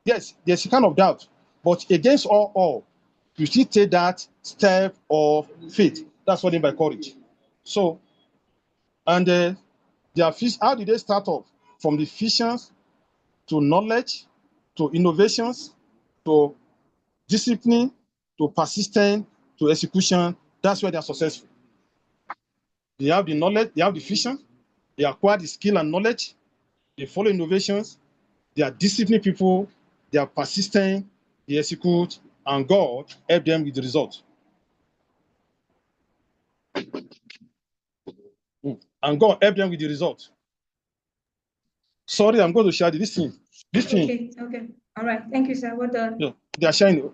Yes, there's a kind of doubt, but against all, you still take that step of faith. That's what I mean by courage. So, and how did they start off? From the visions to knowledge, to innovations, to discipline, to persistence, to execution. That's where they are successful. They have the knowledge, they have the vision, they acquire the skill and knowledge, they follow innovations, they are disciplined people, they are persistent, they execute, and God help them with the result. And God help them with the result. Sorry, I'm going to share this thing. Okay. All right. Thank you, sir. Well done. Yeah, they are sharing.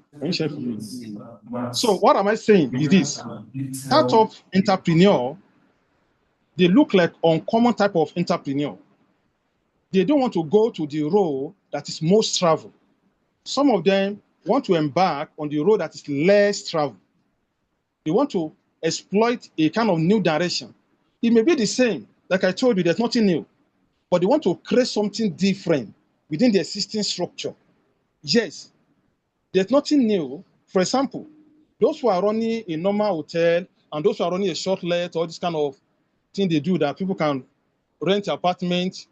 So what am I saying is this. Startup entrepreneur, they look like uncommon type of entrepreneur. They don't want to go to the road that is most traveled. Some of them want to embark on the road that is less traveled. They want to exploit a kind of new direction. It may be the same. Like I told you, there's nothing new. But they want to create something different within the existing structure. Yes, there's nothing new. For example, those who are running a normal hotel and those who are running a short let, all this kind of thing they do that people can rent an apartment,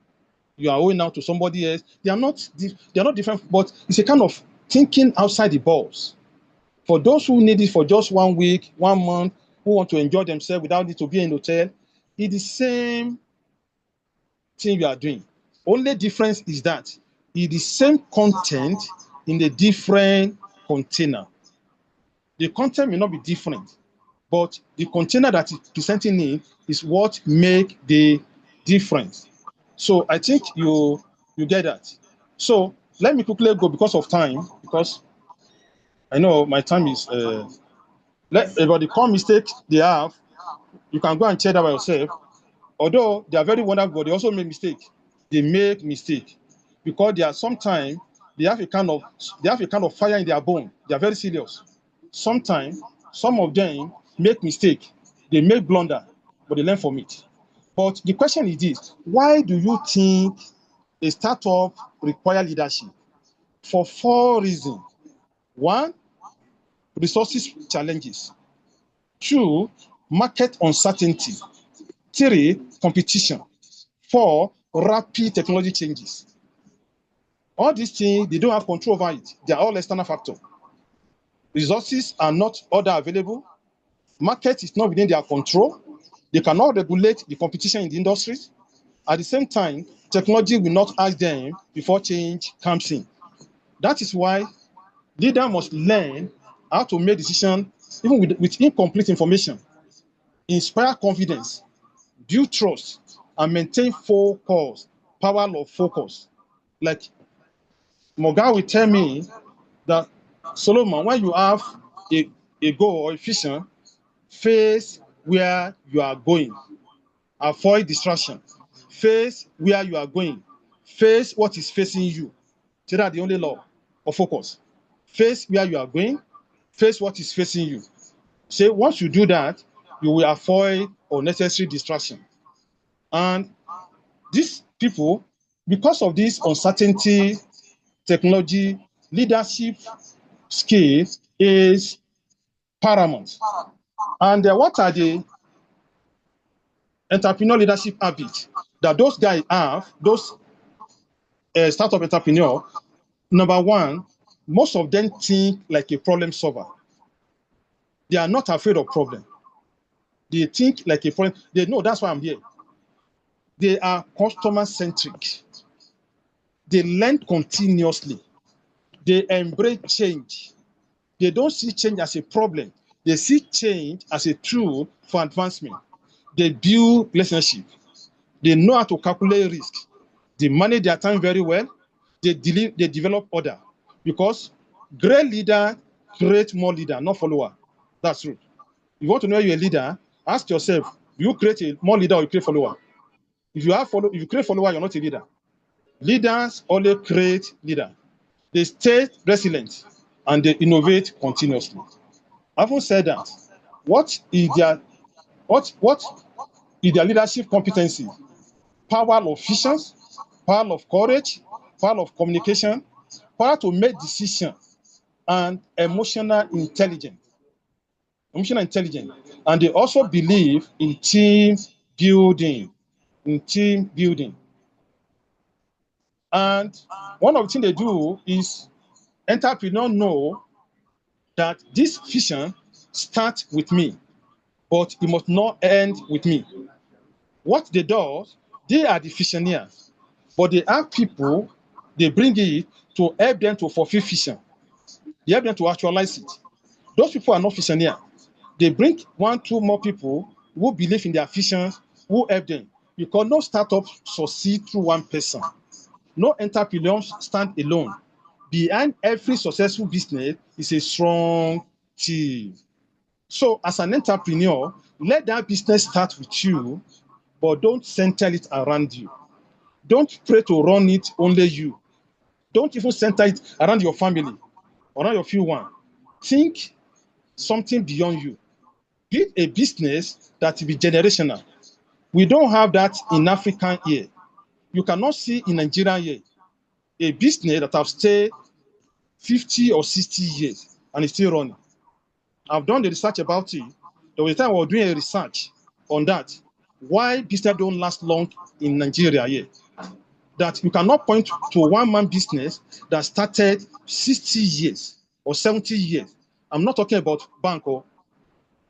you are owing out to somebody else. They are not different, but it's a kind of thinking outside the box. For those who need it for just 1 week, 1 month, who want to enjoy themselves without need to be in a hotel, it's the same thing you are doing. Only difference is that it's the same content in a different container. The content may not be different, but the container that is presenting it is what make the difference. So I think you get that. So let me quickly go because of time, because I know my time is about the common mistakes they have. You can go and check that by yourself. Although they are very wonderful, but they also make mistakes. They make mistakes because they are sometimes they have a kind of fire in their bone. They are very serious. Sometimes some of them make mistake. They make blunder, but they learn from it. But the question is this: why do you think a startup requires leadership? For 4 reasons. 1, resources challenges. 2, market uncertainty. 3, competition. 4, rapid technology changes. All these things, they don't have control over it. They are all external factors. Resources are not order available. Market is not within their control. They cannot regulate the competition in the industries. At the same time, technology will not ask them before change comes in. That is why leader must learn how to make decisions even with incomplete information, inspire confidence, build trust, and maintain focus, power of focus. Like Morgan will tell me that, Solomon, when you have a goal or a vision, face where you are going. Avoid distraction. Face where you are going. Face what is facing you. So that's the only law of focus. Face where you are going. Face what is facing you. Say once you do that, you will avoid unnecessary distraction. And these people, because of this uncertainty, technology, leadership skill is paramount. And what are the entrepreneurial leadership habits that those guys have, those startup entrepreneur? Number 1, most of them think like a problem solver. They are not afraid of problem. They think like a problem. They know that's why I'm here. They are customer centric. They learn continuously. They embrace change. They don't see change as a problem. They see change as a tool for advancement. They build relationship. They know how to calculate risk. They manage their time very well. They develop order. Because great leader create more leader, not follower. That's true. You want to know you're a leader, ask yourself, You create a more leader or you create follower? If you create follower, you're not a leader. Leaders only create leader. They stay resilient and they innovate continuously. Having said that, what is their leadership competency? Power of vision, power of courage, power of communication, power to make decisions, and emotional intelligence. Emotional intelligence. And they also believe in team building. In team building. And one of the things they do is entrepreneurs know that this vision starts with me, but it must not end with me. What they do, they are the visionaries, but they have people, they bring it to help them to fulfill vision. They help them to actualize it. Those people are not visionaries. They bring 1, 2 more people who believe in their visions, who help them. Because no startup succeed through one person. No entrepreneur stand alone. Behind every successful business is a strong team. So as an entrepreneur, let that business start with you, but don't center it around you. Don't pray to run it only you. Don't even center it around your family, around your few one. Think something beyond you. Build a business that will be generational. We don't have that in African here. You cannot see in Nigeria here a business that have stayed 50 or 60 years and is still running. I've done the research about it. There was a time I was doing a research on that. Why business don't last long in Nigeria here? That you cannot point to a one-man business that started 60 years or 70 years. I'm not talking about bank or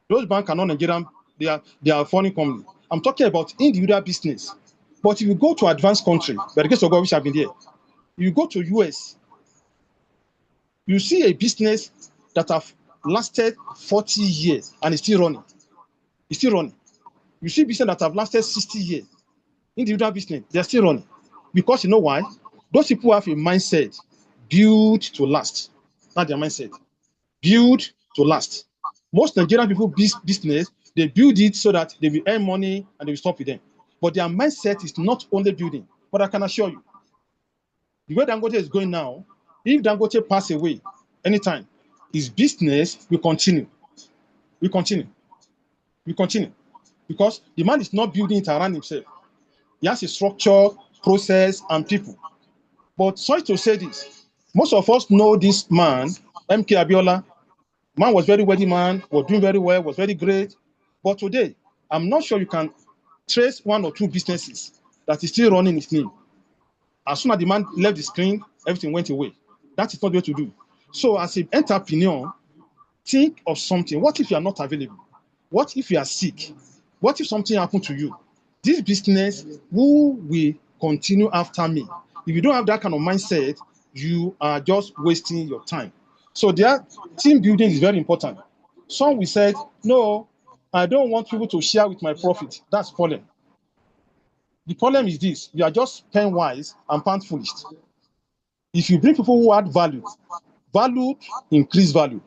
those banks are not Nigerian, they are foreign company. I'm talking about individual business. But if you go to advanced country, by the case of God, which have been there, you go to US, you see a business that have lasted 40 years and is still running. It's still running. You see business that have lasted 60 years, individual business, they're still running. Because you know why? Those people have a mindset built to last. Not their mindset. Build to last. Most Nigerian people business, they build it so that they will earn money and they will stop with them. But their mindset is not only building. But I can assure you, the way Dangote is going now, if Dangote pass away anytime, his business will continue. We continue. We continue. Because the man is not building it around himself. He has a structure, process, and people. But sorry to say this, most of us know this man, MK Abiola. Man was very wealthy man, was doing very well, was very great. But today, I'm not sure you can trace 1 or 2 businesses that is still running his name. As soon as the man left the screen, everything went away. That is not the way to do. So as an entrepreneur, think of something. What if you are not available? What if you are sick? What if something happened to you? This business, who will continue after me? If you don't have that kind of mindset, you are just wasting your time. So their team building is very important. Some will say, no, I don't want people to share with my profit. That's the problem. The problem is this: you are just pen wise and pound foolish. If you bring people who add value, value increase value.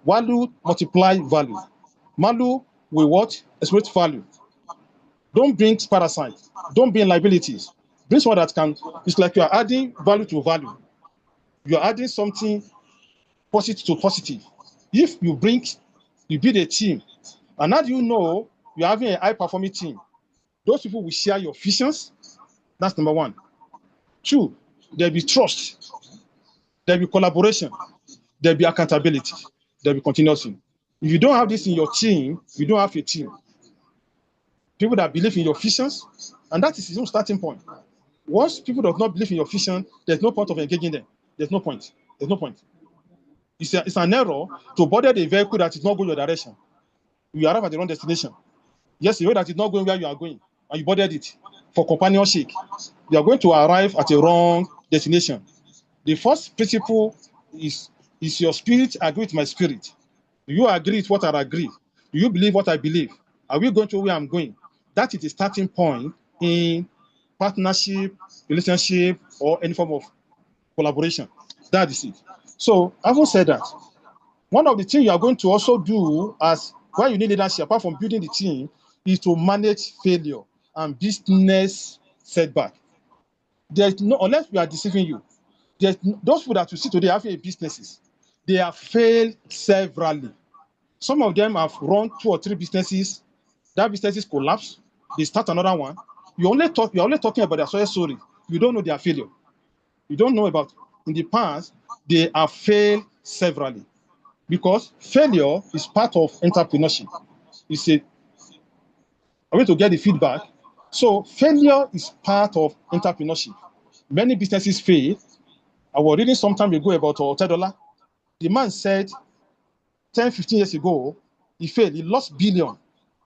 Value multiply value. Value will what? Exploit value. Don't bring parasites. Don't bring liabilities. Bring someone that can. It's like you are adding value to value. You are adding something positive to positive. If you build a team, and how do you know you're having a high-performing team? Those people will share your visions. That's number 1. 2, there'll be trust. There'll be collaboration. There'll be accountability. There'll be continuity. If you don't have this in your team, you don't have a team. People that believe in your visions, and that is your starting point. Once people do not believe in your vision, there's no point of engaging them. There's no point. There's no point. It's an error to board a vehicle that is not going your direction. You arrive at the wrong destination. Yes, you know that it's not going where you are going, and you boarded it for companionship. You are going to arrive at a wrong destination. The first principle is your spirit agree with my spirit? Do you agree with what I agree? Do you believe what I believe? Are we going to where I'm going? That is the starting point in partnership, relationship, or any form of collaboration. That is it. So, having said that, one of the things you are going to also do as why you need leadership, apart from building the team, is to manage failure and business setback. There's no, unless we are deceiving you, those people that you see today having businesses, they have failed severally. Some of them have run 2 or 3 businesses. That businesses collapse. They start another one. You're only talking about their success story. You don't know their failure. You don't know about in the past they have failed severally, because failure is part of entrepreneurship. It's a way to get the feedback. So failure is part of entrepreneurship. Many businesses fail. I was reading some time ago about $10. The man said 10, 15 years ago, he failed. He lost billion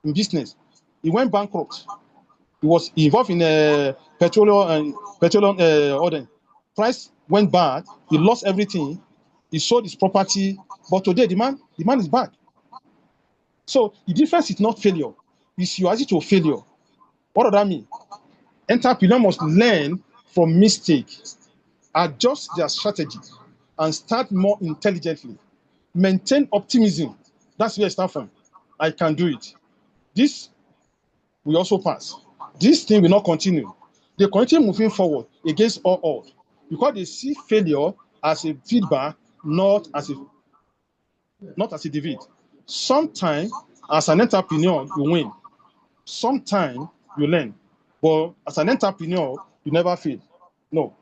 in business. He went bankrupt. He was involved in petroleum ordering. Price went bad. He lost everything. He sold his property. But today, the man is back. So the difference is not failure. It's your attitude to failure. What does that mean? Entrepreneurs must learn from mistakes, adjust their strategy, and start more intelligently. Maintain optimism. That's where I start from. I can do it. This will also pass. This thing will not continue. They continue moving forward against all odds, because they see failure as a feedback, not as a defeat. Sometimes, as an entrepreneur, you win. Sometimes you learn. But as an entrepreneur, you never fail. No.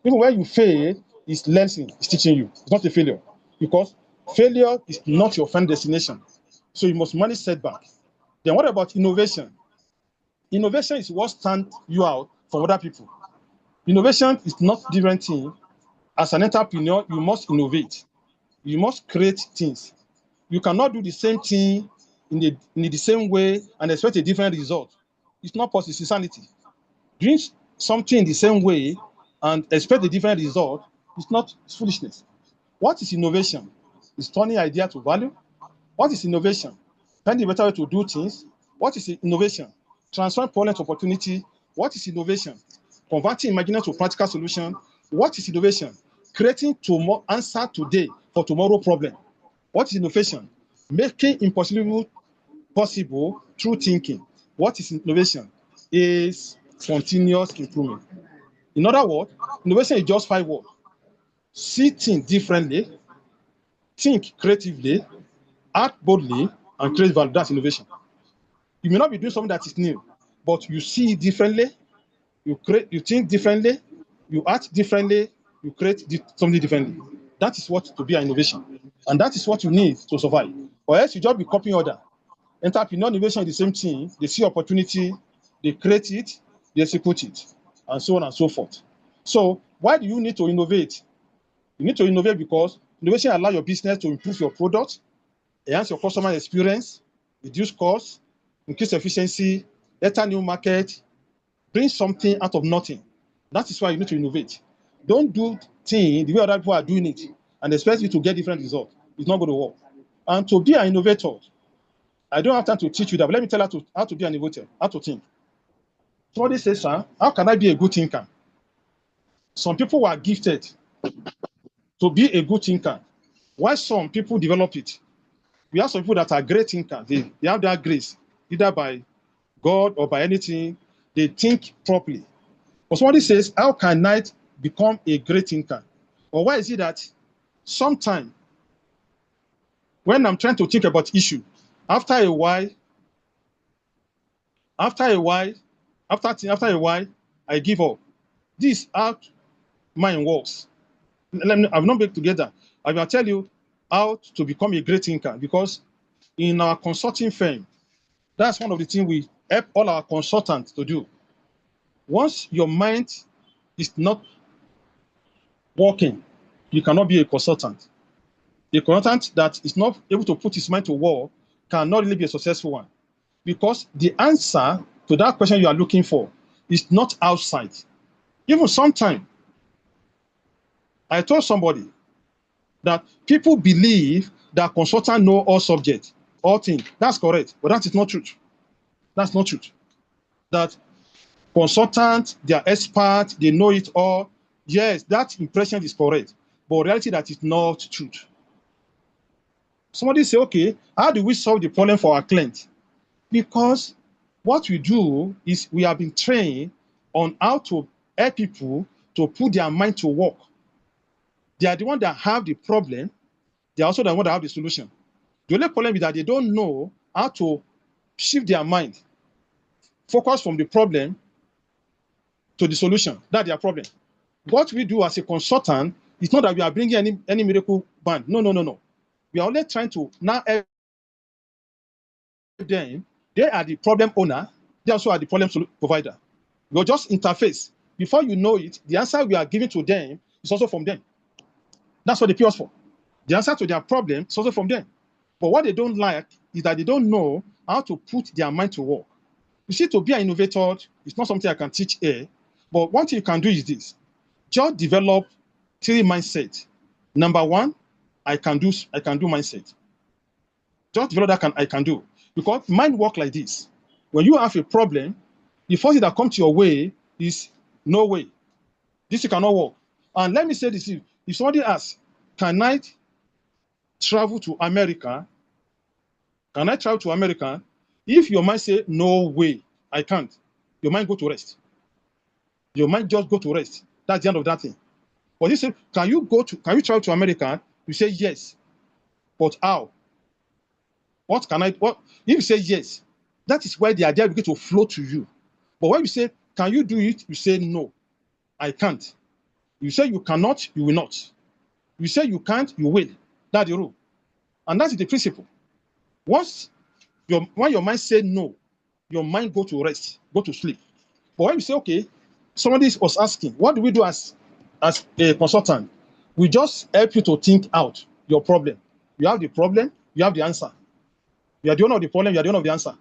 Even when you fail, it's lesson, it's teaching you. It's not a failure. Because failure is not your final destination. So you must manage setback. Then what about innovation? Innovation is what stands you out from other people. Innovation is not different thing. As an entrepreneur, you must innovate. You must create things. You cannot do the same thing in the same way and expect a different result. It's not possible. It's insanity. Doing something in the same way and expect a different result is not, it's foolishness. What is innovation? It's turning idea to value. What is innovation? Finding a better way to do things. What is innovation? Transform problem to opportunity. What is innovation? Converting imagination to practical solution. What is innovation? Creating answer today for tomorrow problem. What is innovation? Making impossible possible through thinking. What is innovation? Is continuous improvement. In other words, innovation is just 5 words. See things differently, think creatively, act boldly, and create value. That's innovation. You may not be doing something that is new, but you see it differently, you think differently, you act differently, you create something differently. That is what to be an innovation. And that is what you need to survive. Or else you just be copying other. Entrepreneur innovation is the same thing. They see opportunity, they create it, they execute it, and so on and so forth. So why do you need to innovate? You need to innovate because innovation allows your business to improve your product, enhance your customer experience, reduce costs, increase efficiency, enter new market, bring something out of nothing. That is why you need to innovate. Don't do things the way other people are doing it and expect you to get different results. It's not going to work. And to be an innovator, I don't have time to teach you that, but let me tell you how to be an innovator, how to think. Somebody says, sir, how can I be a good thinker? Some people are gifted to be a good thinker. Why some people develop it? We have some people that are great thinkers. They have that grace, either by God or by anything. They think properly. But somebody says, how can I become a great thinker? Or why is it that sometimes when I'm trying to think about issue, after a while, I give up. This is how mind works. I've not been together. I will tell you how to become a great thinker, because in our consulting firm, that's one of the things we help all our consultants to do. Once your mind is not working, you cannot be a consultant. A consultant that is not able to put his mind to work cannot really be a successful one, because the answer to that question you are looking for is not outside. Even sometimes, I told somebody that people believe that consultants know all subjects, all things. That's correct, but that is not truth. That's not truth. That consultants, they are experts, they know it all. Yes, that impression is correct, but reality that is not truth. Somebody say, okay, how do we solve the problem for our client? Because what we do is we have been trained on how to help people to put their mind to work. They are the one that have the problem. They are also the one that have the solution. The only problem is that they don't know how to shift their mind, focus from the problem to the solution. That's their problem. What we do as a consultant is not that we are bringing any miracle band. No, no, no, no. We are only trying to now help them. They are the problem owner. They also are the problem provider. We'll just interface. Before you know it, the answer we are giving to them is also from them. That's what they pay us for. The answer to their problem is also from them. But what they don't like is that they don't know how to put their mind to work. You see, to be an innovator, it's not something I can teach here. But one thing you can do is this. Just develop 3 mindsets. Number 1, I can do mindset. Just develop that I can do. Because mind work like this. When you have a problem, the first thing that comes to your way is no way. This cannot work. And let me say this, if somebody asks, can I travel to America? Can I travel to America? If your mind say, no way, I can't, your mind go to rest. Your mind just go to rest. That's the end of that thing. But you say, can you travel to America? You say yes. But how? What? If you say yes, that is where the idea begins to flow to you. But when you say, can you do it? You say no, I can't. You say you cannot, you will not. You say you can't, you will. That's the rule. And that's the principle. When your mind say no, your mind go to rest, go to sleep. But when you say, okay, somebody was asking, what do we do as a consultant? We just help you to think out your problem. You have the problem, you have the answer. You are the owner of the problem, you are the owner of the answer.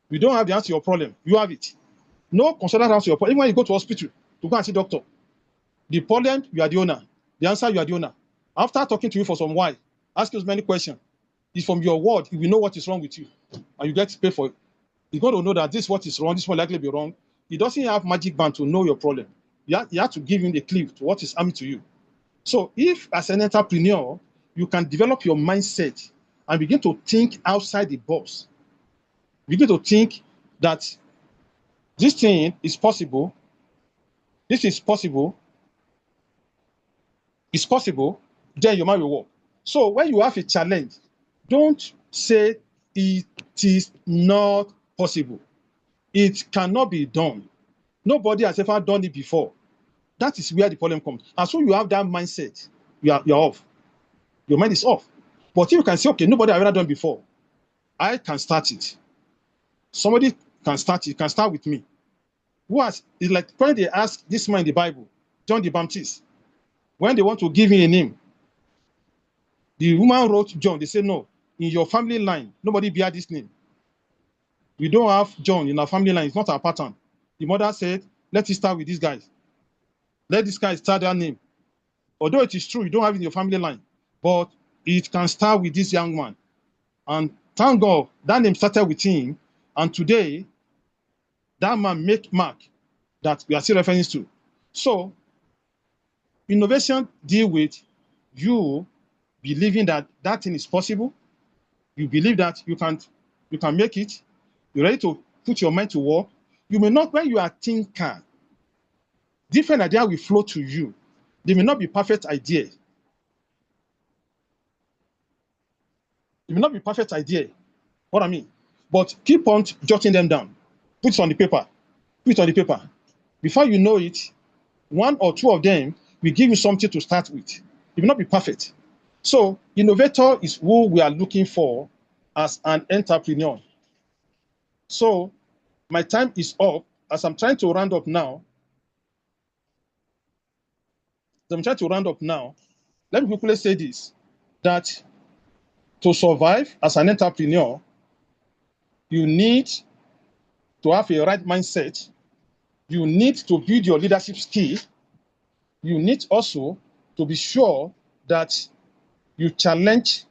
You don't have the answer to your problem, you have it. No consultant has your problem. Even when you go to hospital to go and see doctor, the problem, you are the owner. The answer, you are the owner. After talking to you for some while, ask you many questions. It's from your word, you will know what is wrong with you. And you get to pay for it. You got to know that this is what is wrong, this will likely be wrong. He doesn't have magic band to know your problem. You have to give him the clue to what is harming to you. So if as an entrepreneur, you can develop your mindset and begin to think outside the box, begin to think that this thing is possible, this is possible, it's possible, then your mind will work. So when you have a challenge, don't say it is not possible. It cannot be done. Nobody has ever done it before. That is where the problem comes. As soon as you have that mindset, you're off. Your mind is off. But if you can say, okay, nobody has ever done before, I can start it. Somebody can start it, can start with me. It's like when they ask this man in the Bible, John the Baptist, when they want to give him a name, the woman wrote John. They say, no, in your family line, nobody bear this name. We don't have John in our family line. It's not our pattern. The mother said, let it start with these guys. Let this guy start that name. Although it is true, you don't have it in your family line, but it can start with this young man. And thank God, that name started with him. And today, that man make mark that we are still referring to. So, innovation deal with you believing that that thing is possible. You believe that you can make it. You're ready to put your mind to work. You may not, when you are thinker, different idea will flow to you. They may not be perfect idea. It may not be perfect idea. What I mean? But keep on jotting them down. Put it on the paper. Put it on the paper. Before you know it, 1 or 2 of them will give you something to start with. It will not be perfect. So, innovator is who we are looking for as an entrepreneur. So, my time is up. As I'm trying to round up now, let me quickly say this, that to survive as an entrepreneur, you need to have a right mindset. You need to build your leadership skill. You need also to be sure that you challenge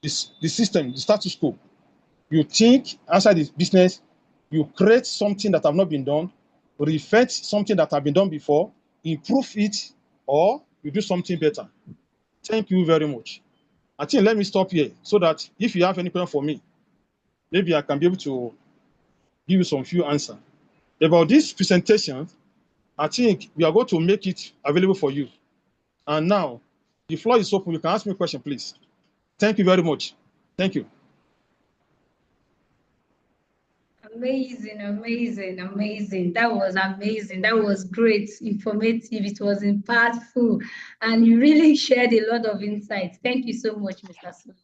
the system, the status quo. You think outside the business, you create something that have not been done, reflect something that have been done before, improve it, or you do something better. Thank you very much. I think let me stop here so that if you have any question for me, maybe I can be able to give you some few answers. About this presentation, I think we are going to make it available for you. And now, the floor is open. You can ask me a question, please. Thank you very much. Thank you. Amazing, amazing, amazing. That was amazing. That was great, informative. It was impactful, and you really shared a lot of insights. Thank you so much, Mr. Solomon.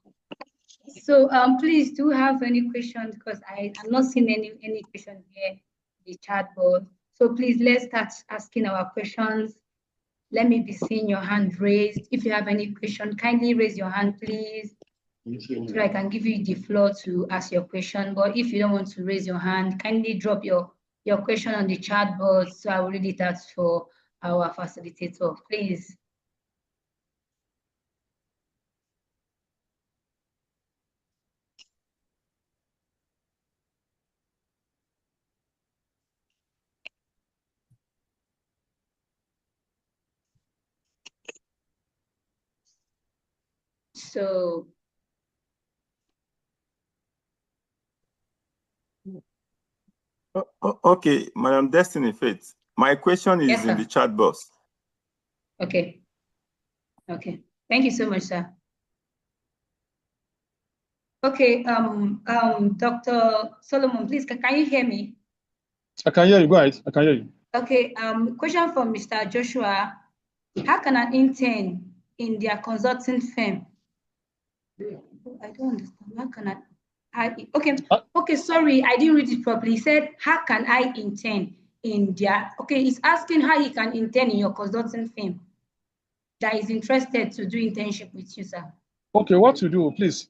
So please do have any questions, because I'm not seeing any question here in the chat board. So please, let's start asking our questions. Let me be seeing your hand raised. If you have any question, kindly raise your hand, please, so I can give you the floor to ask your question. But if you don't want to raise your hand, kindly drop your question on the chat board, so I will read it out for our facilitator, please. So Okay, Madam Destiny Faith. My question is yes, in the chat box. Okay. Okay. Thank you so much, sir. Okay. Dr. Solomon, please, can you hear me? I can hear you. Go ahead. I can hear you. Okay. Question from Mr. Joshua. How can an intern in their consulting firm? I don't understand. How can okay, sorry, I didn't read it properly. He said, how can I intern in their, okay, he's asking how he can intern in your consulting firm that is interested to do internship with you, sir. Okay, what to do, please?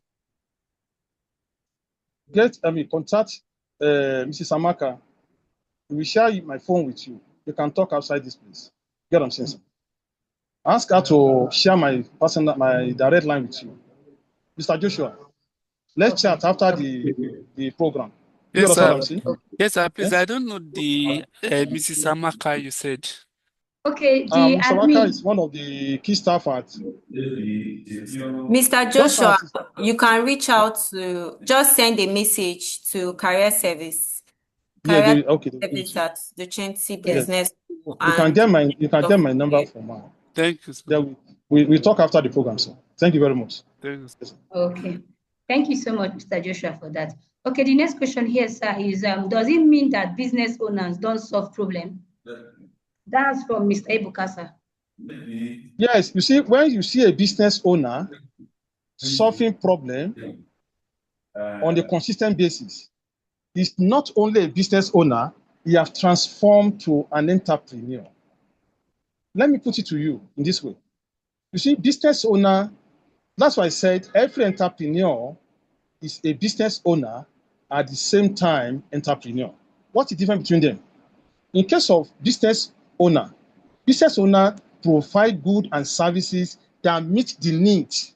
Contact Mrs. Amaka. We will share my phone with you. You can talk outside this place. Get what I'm saying, sir? Ask her to share my direct line with you. Mr. Joshua, let's chat after the program. Yes, sir. Yes, sir. Please, yes? I don't know the Mrs. Amaka you said. Okay, Mrs. Amaka is one of the key staff at. Mr. Joshua, you can reach out to, just send a message to career service. Career service at Docenti Business. You can get my number from her. Thank you, sir. We talk after the program, sir. Thank you very much. Thank you, sir. Okay. Thank you so much, Mr. Joshua, for that. Okay, the next question here, sir, is does it mean that business owners don't solve problems? That's from Mr. Ebukasa. Yes, you see, when you see a business owner solving problem on a consistent basis, he's not only a business owner, he has transformed to an entrepreneur. Let me put it to you in this way. You see, business owner, that's why I said every entrepreneur is a business owner at the same time entrepreneur. What's the difference between them? In case of business owner provide goods and services that meet the needs.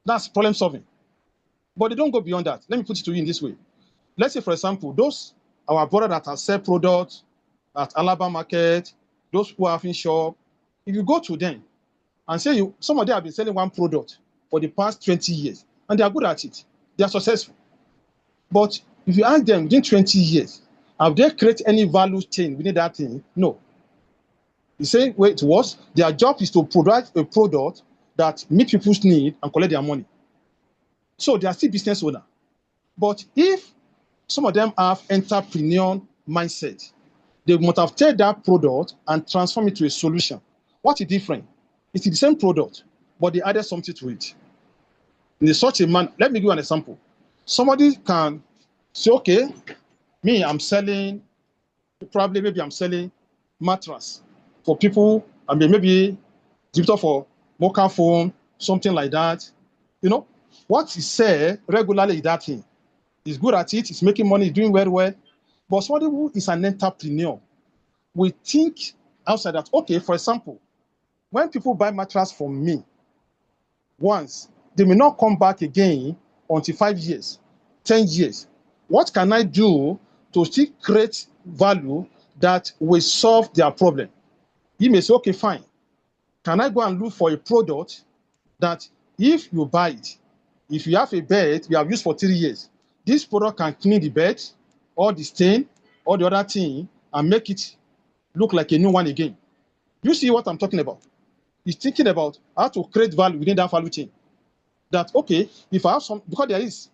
That's problem solving. But they don't go beyond that. Let me put it to you in this way. Let's say, for example, those our brother that have sell products at Alaba Market, those who have in shop, if you go to them and say some of them have been selling one product for the past 20 years, and they are good at it, they are successful. But if you ask them within 20 years, have they created any value chain within that thing? No. The same way it was, their job is to provide a product that meet people's need and collect their money. So they are still business owner. But if some of them have entrepreneur mindset, they must have taken that product and transform it to a solution. What is different? It's the same product, but they added something to it. In such a manner, let me give you an example. Somebody can say, okay, I'm selling mattress for people, I mean, maybe distributor for mobile phone, something like that. You know, what he say regularly is that thing. He's good at it, he's making money, he's doing very well. But somebody who is an entrepreneur will think outside that, okay, for example, when people buy mattress from me once, they may not come back again until 5 years, 10 years. What can I do to still create value that will solve their problem? You may say, okay, fine. Can I go and look for a product that if you buy it, if you have a bed you have used for 3 years, this product can clean the bed, all the stain, all the other thing, and make it look like a new one again. You see what I'm talking about? He's thinking about how to create value within that value chain. That, okay, if I have some, because there is,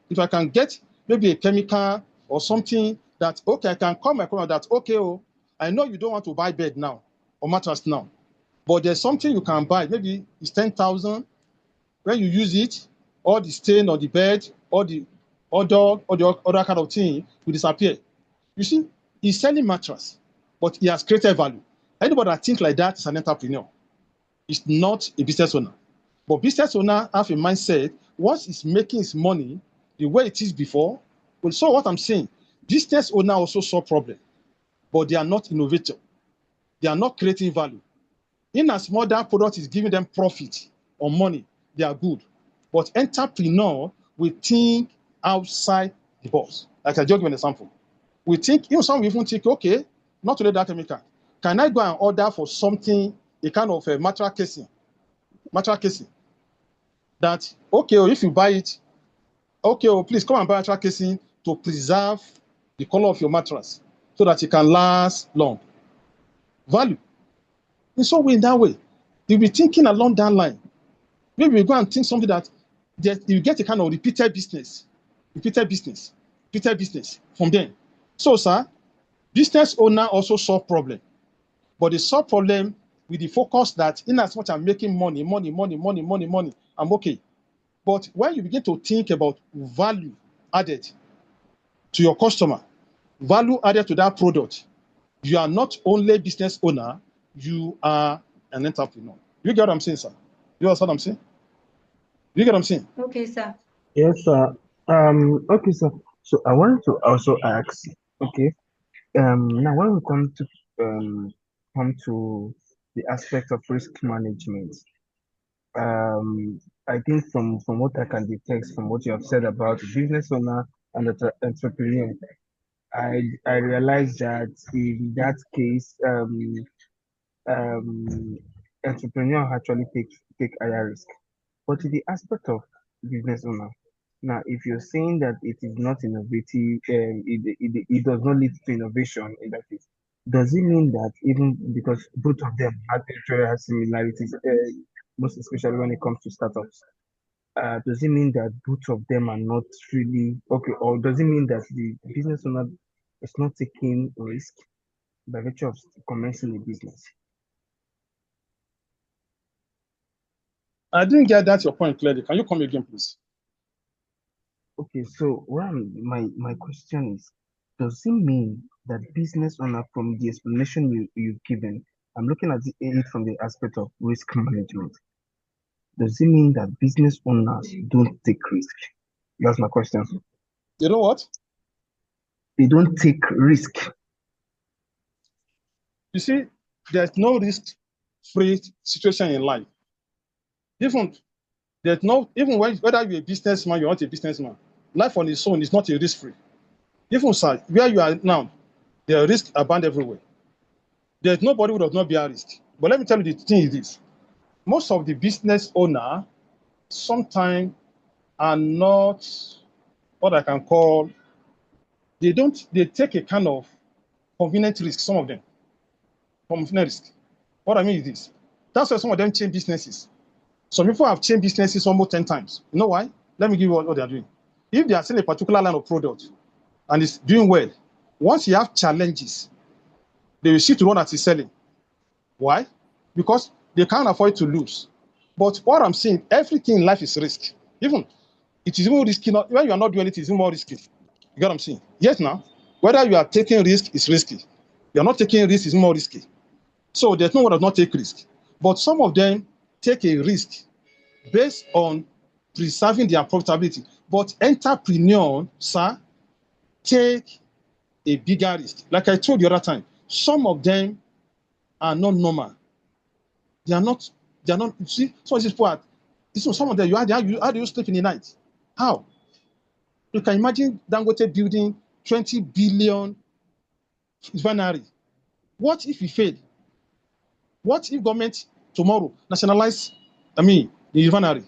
if I can get maybe a chemical or something that, okay, I can call my customer that, okay, oh, I know you don't want to buy bed now or mattress now, but there's something you can buy. Maybe it's 10,000. When you use it, all the stain on the bed, all the other kind of thing will disappear. You see, he's selling mattress, but he has created value. Anybody that thinks like that is an entrepreneur. It's not a business owner. But business owner have a mindset, once he's making his money the way it is before. Well, so what I'm saying, business owner also solve problem, but they are not innovator. They are not creating value. In as much that product is giving them profit or money, they are good. But entrepreneur will think outside the box. Like I just give an example. We think, some even think, okay, not only that chemical. Can I go and order for something, a kind of a mattress casing? That, okay, if you buy it, okay, please come and buy mattress casing to preserve the color of your mattress so that it can last long. Value. In some way, in that way, you'll be thinking along that line. Maybe you go and think something that you get a kind of repeated business from them. So, sir, business owner also solve problem, but they solve problem with the focus that in as much I'm making money, I'm okay. But when you begin to think about value added to your customer, value added to that product, you are not only business owner, you are an entrepreneur. You get what I'm saying, sir? You understand what I'm saying? You get what I'm saying? Okay, sir. Yes, sir. Okay, sir. So I wanted to also ask, okay, now when we come to the aspect of risk management, I think from what I can detect from what you have said about the business owner and the entrepreneur, I realized that in that case, um, entrepreneur actually take higher risk. But in the aspect of business owner, now if you're saying that it is not innovative, it does not lead to innovation in that case, does it mean that even because both of them actually have similarities, most especially when it comes to startups, does it mean that both of them are not really okay, or does it mean that the business owner is not taking risk by virtue of commencing a business? I didn't get that your point clearly. Can you come again, please? Okay, so my question is, does it mean that business owner, from the explanation you've given, I'm looking at it from the aspect of risk management. Does it mean that business owners don't take risk? That's my question. You know what? They don't take risk. You see, there's no risk-free situation in life. Even whether you're a businessman, you're not a businessman, life on its own is not a risk-free. Even, sir, where you are now, there are risks abound everywhere. There's nobody who does not bear risk. But let me tell you, the thing is this. Most of the business owner sometimes are not what I can call, they take a kind of convenient risk, some of them. Convenient risk. What I mean is this. That's why some of them change businesses. Some people have changed businesses almost 10 times. You know why? Let me give you what they are doing. If they are selling a particular line of product and it's doing well, once you have challenges, they will see to one that is selling. Why? Because they can't afford to lose. But what I'm saying, everything in life is risk. Even it is even risky. When you are not doing it, it's even more risky. You get what I'm saying? Yes, now, whether you are taking risk, it's risky. You are not taking risk, it's more risky. So there's no one does not take risk. But some of them take a risk based on preserving their profitability. But entrepreneurs, sir, take a bigger risk. Like I told you the other time, some of them are not normal. They are not, you see, some of these people some of them, how do you sleep in the night? How? You can imagine Dangote building 20 billion refinery. What if we fail? What if government tomorrow nationalize, the refinery?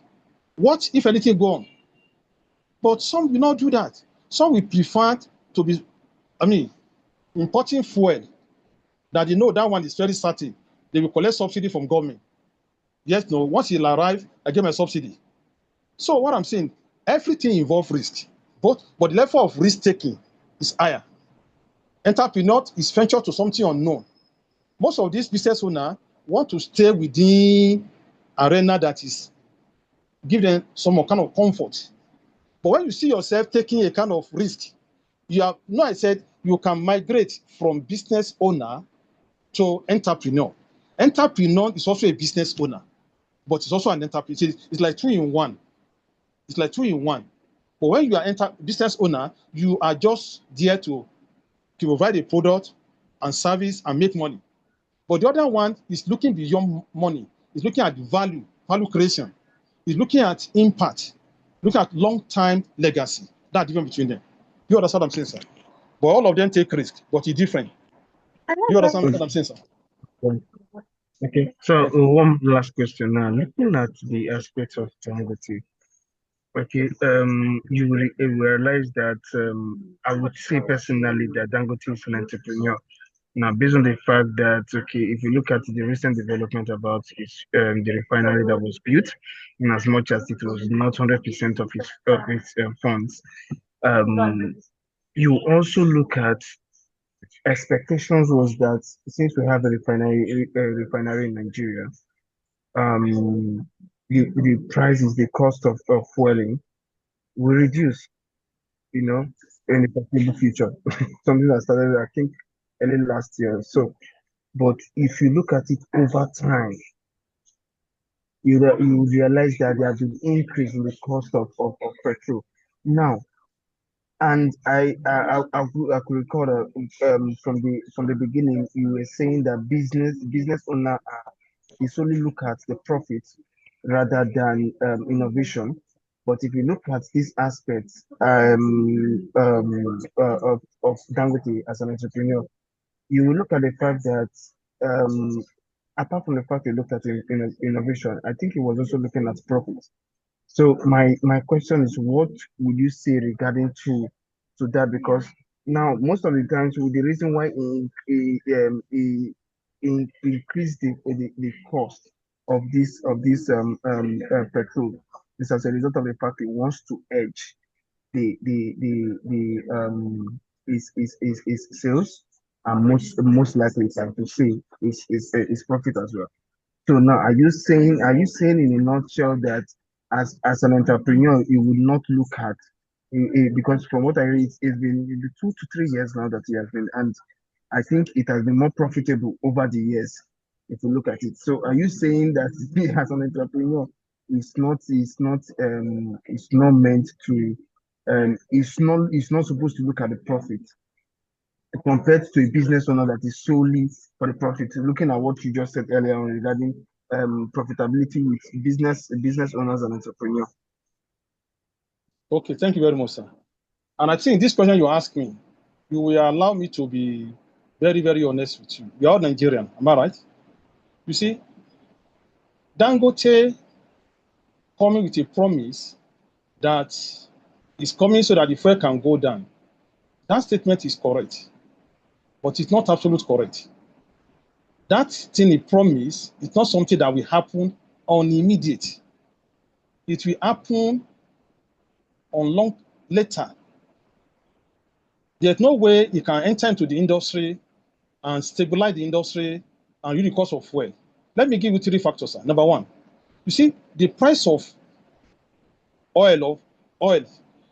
What if anything go on? But some will not do that. Some will prefer to be, importing fuel that they know that one is very certain. They will collect subsidy from government. Yes, no, once it'll arrive, I get my subsidy. So what I'm saying, everything involves risk, but the level of risk taking is higher. Entrepreneur is venture to something unknown. Most of these business owners want to stay within arena that is give them some kind of comfort. But when you see yourself taking a kind of risk, I said you can migrate from business owner to entrepreneur. Entrepreneur is also a business owner, but it's also an entrepreneur. It's like two in one. It's like two in one. But when you are business owner, you are just there to provide a product and service and make money. But the other one is looking beyond money. It's looking at value creation. It's looking at impact, looking at long-time legacy. That's the difference between them. You understand what I'm saying, sir? But all of them take risk, but it's different. You understand what I'm saying, sir? Okay. So one last question now. Looking at the aspect of Dangote, okay, you will realize that I would say personally that Dangote is an entrepreneur. Now, based on the fact that, okay, if you look at the recent development about the refinery that was built, in as much as it was not 100% of its funds, you also look at expectations was that since we have a refinery in Nigeria, the prices, the cost of fueling will reduce, in the foreseeable future. Something that started, I think, early last year. So, but if you look at it over time, you realize that there has been increase in the cost of petrol. Now, and I could recall from the beginning you were saying that business owner they solely look at the profits rather than innovation. But if you look at these aspects of Dangote as an entrepreneur, you will look at the fact that apart from the fact he looked at innovation, I think he was also looking at profits. So my question is, what would you say regarding to that? Because now most of the times, the reason why he increased the cost of this petrol is as a result of the fact he wants to edge the his sales, and most likely it's like to say his profit as well. So now, are you saying in a nutshell that as an entrepreneur, you would not look at because from what I read, it's been 2 to 3 years now that he has been, and I think it has been more profitable over the years if you look at it. So are you saying that as an entrepreneur, it's not meant to it's not supposed to look at the profit compared to a business owner that is solely for the profit. Looking at what you just said earlier on regarding profitability with business owners and entrepreneurs. Okay, thank you very much, sir. And I think this question you asked me, you will allow me to be very, very honest with you. We are all Nigerian, am I right? You see, Dangote coming with a promise that is coming so that the fuel can go down. That statement is correct, but it's not absolute correct. That thing he promised is not something that will happen on immediate. It will happen on long later. There's no way you can enter into the industry and stabilize the industry and reduce the cost of fuel. Let me give you 3 factors, sir. Number 1, you see, the price of oil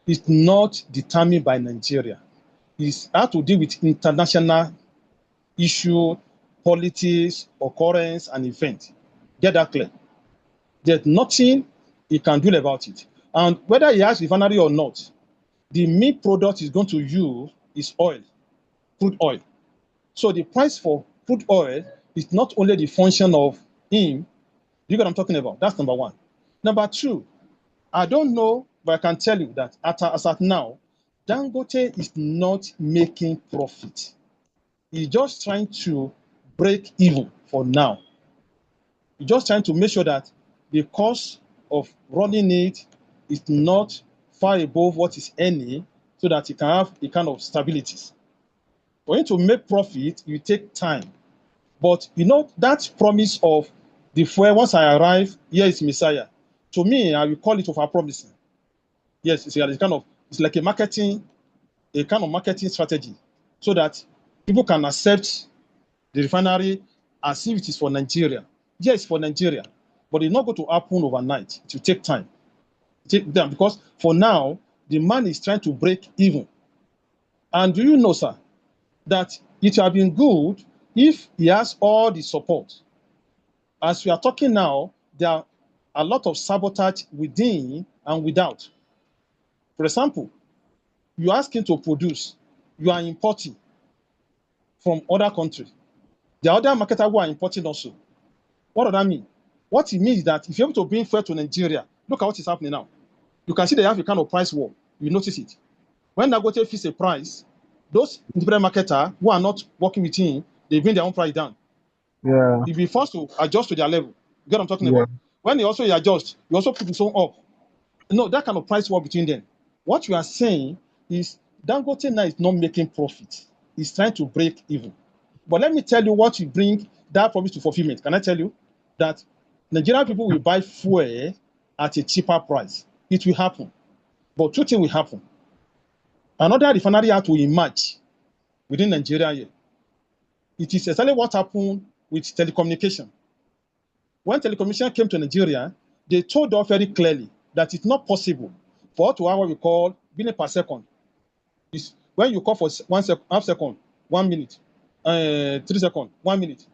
is not determined by Nigeria. It's how to deal with international issue, politics, occurrence, and event. Get that clear. There's nothing he can do about it. And whether he has refinery or not, the main product he's going to use is oil, crude oil. So the price for crude oil is not only the function of him. You know what I'm talking about? That's number 1. Number 2, I don't know, but I can tell you that as at now, Dangote is not making profit. He's just trying to break even for now. He's just trying to make sure that the cost of running it is not far above what is earning, so that it can have a kind of stability. For you to make profit, you take time. But you know, that promise of the fuel, once I arrive, here is Messiah. To me, I will call it over promising. Yes, it's like a kind of marketing strategy, so that people can accept the refinery as if it is for Nigeria. Yes, for Nigeria, but it's not going to happen overnight. It will take time. Because for now, the man is trying to break even. And do you know, sir, that it would have been good if he has all the support. As we are talking now, there are a lot of sabotage within and without. For example, you ask him to produce, you are importing from other countries. The other marketers who are importing also. What does that mean? What it means is that if you're able to bring fuel to Nigeria, look at what is happening now. You can see they have a kind of price war. You notice it. When Dangote fix a price, those independent marketers who are not working with him, they bring their own price down. Yeah. You'll be forced to adjust to their level. You get what I'm talking Yeah. about? When he also adjusts, you also put his own up. No, that kind of price war between them. What you are saying is Dangote now is not making profit. He's trying to break even. But let me tell you what will bring that promise to fulfillment. Can I tell you that Nigerian people will buy fuel at a cheaper price? It will happen. But two things will happen. Another refinery has to emerge within Nigeria here. It is exactly what happened with telecommunication. When telecommunication came to Nigeria, they told us very clearly that it's not possible for us to have what we call billing per second. It's when you call for half second, 1 minute, 3 seconds, 1 minute,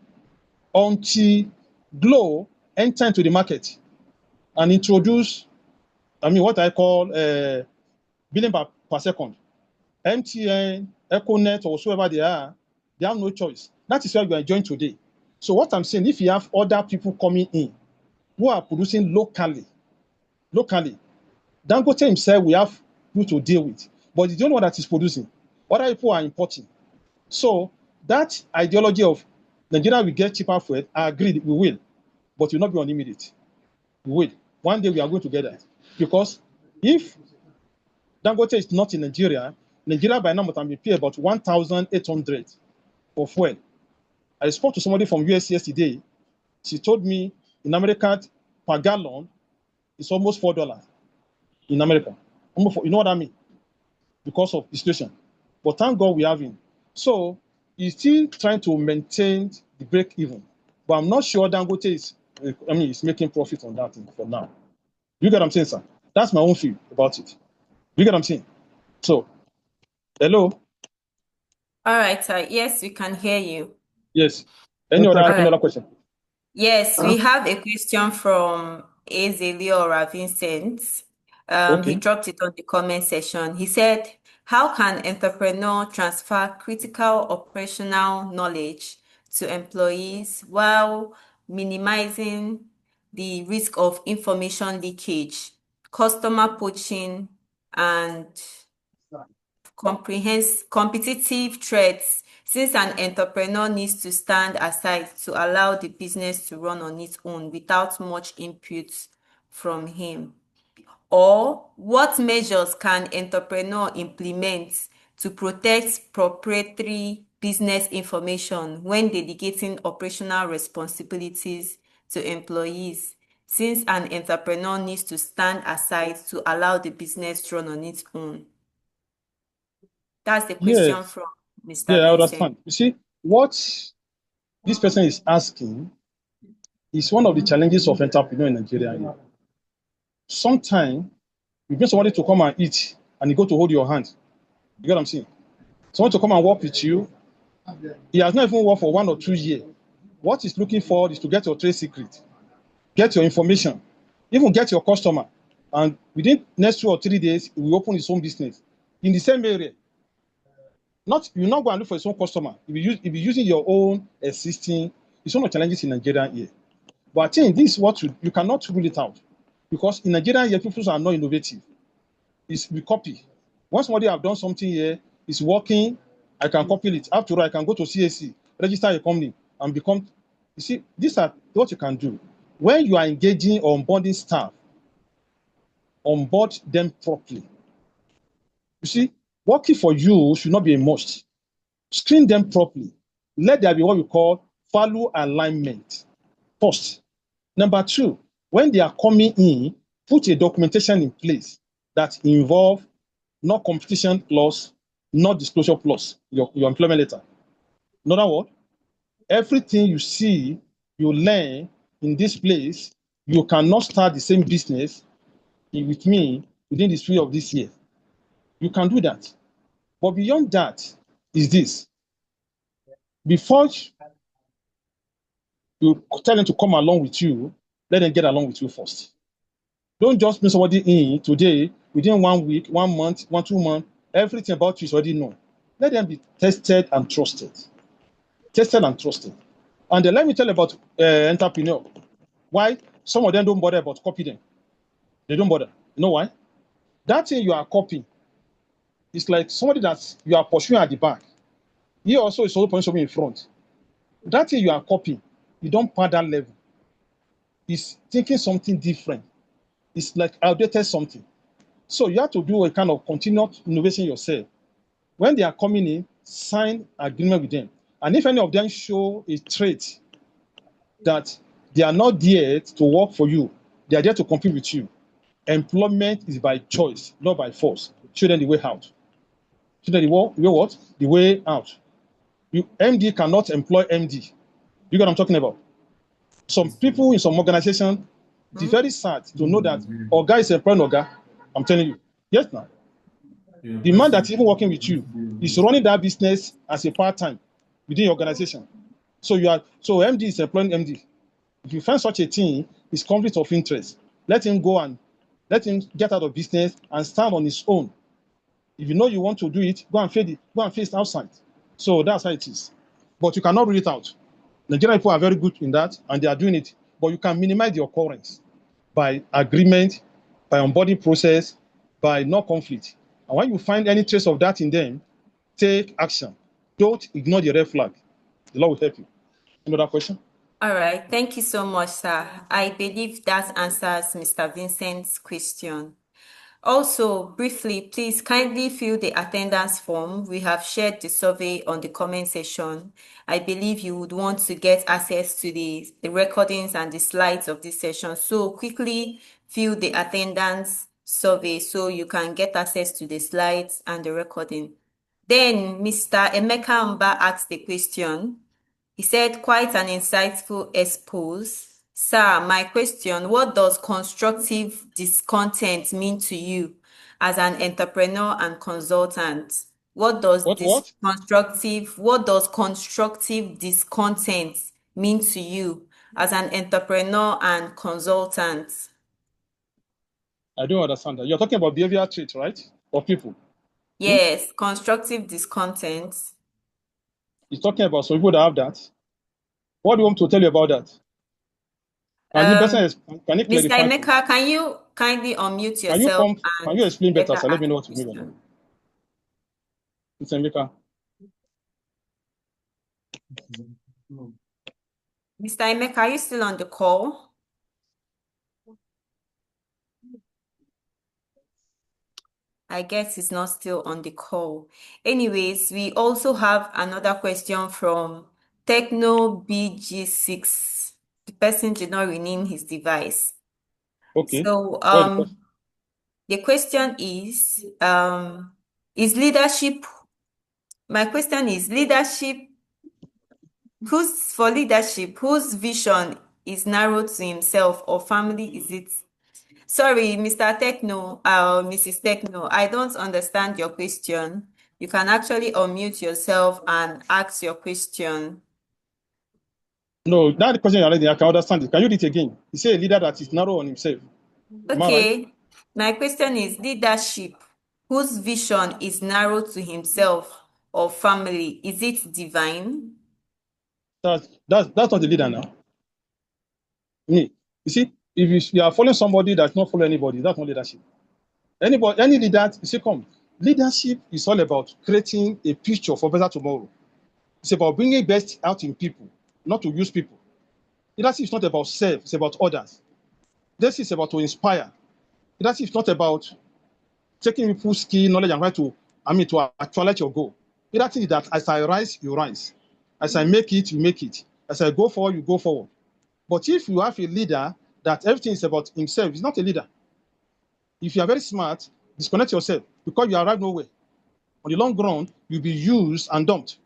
until Glo enter into the market and introduce, what I call billing per second. MTN, Econet, or whoever they are, they have no choice. That is why we are enjoying today. So what I'm saying, if you have other people coming in who are producing locally, Dangote himself we have people to deal with, but you don't know what that is producing. Other people are importing. So that ideology of Nigeria will get cheaper fuel, I agree, we will, but it will not be unlimited. We will. One day we are going to get that. Because if Dangote is not in Nigeria, Nigeria by now must be paying about 1,800 for fuel. I spoke to somebody from US yesterday. She told me in America per gallon it's almost $4 in America. You know what I mean? Because of the situation. But thank God we have him. So he's still trying to maintain the break even. But I'm not sure Dangote is making profit on that thing for now. You get what I'm saying, sir? That's my own feel about it. You get what I'm saying? So, hello? All right, sir. Yes, we can hear you. Yes. Any Okay. other question? Yes, we have a question from Ezeliora Vincent. He Okay. dropped it on the comment section. He said, how can entrepreneur transfer critical operational knowledge to employees while minimizing the risk of information leakage, customer poaching, and competitive threats, since an entrepreneur needs to stand aside to allow the business to run on its own without much input from him? Or what measures can entrepreneur implement to protect proprietary business information when delegating operational responsibilities to employees, since an entrepreneur needs to stand aside to allow the business to run on its own? That's the question Yes. from Mr. Yeah, I Vincent. understand. You see, what this person is asking is one of the challenges of entrepreneur in Nigeria. Sometimes you get somebody to come and eat and he go to hold your hand. You get what I'm saying? Someone to come and work with you, he has not even worked for 1 or 2 years. What he's looking for is to get your trade secret, get your information, even get your customer. And within next 2 or 3 days, he will open his own business in the same area. You're not going to look for his own customer. He'll be using your own existing. It's one of the challenges in Nigeria here. But I think this is what you cannot rule it out. Because in Nigeria here, people are not innovative. We copy. Once somebody have done something here, it's working, I can copy it. After all, I can go to CAC, register a company, and become. You see, these are what you can do. When you are engaging or onboarding staff, onboard them properly. You see, Working for you should not be a must. Screen them properly. Let there be what we call value alignment. First. Number two, when they are coming in, put a documentation in place that involve no competition clause, no disclosure clause, your employment letter. In other words, everything you see, you learn in this place, you cannot start the same business with me within the sphere of this year. You can do that. But beyond that is this. Before you tell them to come along with you, let them get along with you first. Don't just bring somebody in today, within 1 week, 1 month, 2 months, everything about you is already known. Let them be tested and trusted. Tested and trusted. And then let me tell you about entrepreneur. Why some of them don't bother about copy them. They don't bother. You know why? That thing you are copying is like somebody that you are pursuing at the back. He also is also pursuing somebody in front. That thing you are copying, you don't pass that level. He's thinking something different. It's like outdated something. So you have to do a kind of continuous innovation yourself. When they are coming in, sign agreement with them. And if any of them show a trait that they are not there to work for you, they are there to compete with you. Employment is by choice, not by force. Show them the way out. Show them the way what? The way out. MD cannot employ MD. You know what I'm talking about? Some people in some organization, it's very sad to know that Oga is employing Oga. I'm telling you. Yes, now. The man that's even working with you is running that business as a part-time within your organization. So MD is employing MD. If you find such a thing, it's conflict of interest. Let him go and let him get out of business and stand on his own. If you know you want to do it, go and face it outside. So that's how it is. But you cannot rule it out. Nigerian people are very good in that, and they are doing it. But you can minimize the occurrence by agreement, by onboarding process, by no conflict. And when you find any trace of that in them, take action. Don't ignore the red flag. The Lord will help you. Another question? All right. Thank you so much, sir. I believe that answers Mr. Vincent's question. Also, briefly, please kindly fill the attendance form. We have shared the survey on the comment section. I believe you would want to get access to the recordings and the slides of this session. So quickly fill the attendance survey so you can get access to the slides and the recording. Then Mr. Emeka Mba asked the question. He said, quite an insightful expose. Sir, my question, what does constructive discontent mean to you as an entrepreneur and consultant? What does constructive discontent mean to you as an entrepreneur and consultant? I don't understand that. You're talking about behavioral traits, right? Of people. Yes, constructive discontent. He's talking about some people that have that. What do you want to tell you about that? Can you Mr. clarify? Emeka, can you kindly unmute yourself? Can you explain better? So let me know what you mean by that. Mr. Emeka. Mr. Emeka, are you still on the call? I guess he's not still on the call. Anyways, we also have another question from Techno BG6. The person did not rename his device. Okay. So the question is leadership, my question is whose vision is narrow to himself or family is it? Sorry, Mr. Techno, Mrs. Techno, I don't understand your question. You can actually unmute yourself and ask your question. No, that's the question already. I can understand it. Can you read it again? You say a leader that is narrow on himself. Okay. Right? My question is leadership whose vision is narrow to himself or family. Is it divine? That's not the leader now. Me. You see, if you are following somebody that's not following anybody, that's not leadership. Any leader, you see, leadership is all about creating a picture for better tomorrow. It's about bringing best out in people, not to use people. Leadership is not about self, it's about others. This is about to inspire. Leadership is not about taking people's skill, knowledge, and try to to actualize your goal. Leadership is that as I rise, you rise. As I make it, you make it. As I go forward, you go forward. But if you have a leader that everything is about himself, he's not a leader. If you are very smart, disconnect yourself because you arrive nowhere. On the long run, you'll be used and dumped.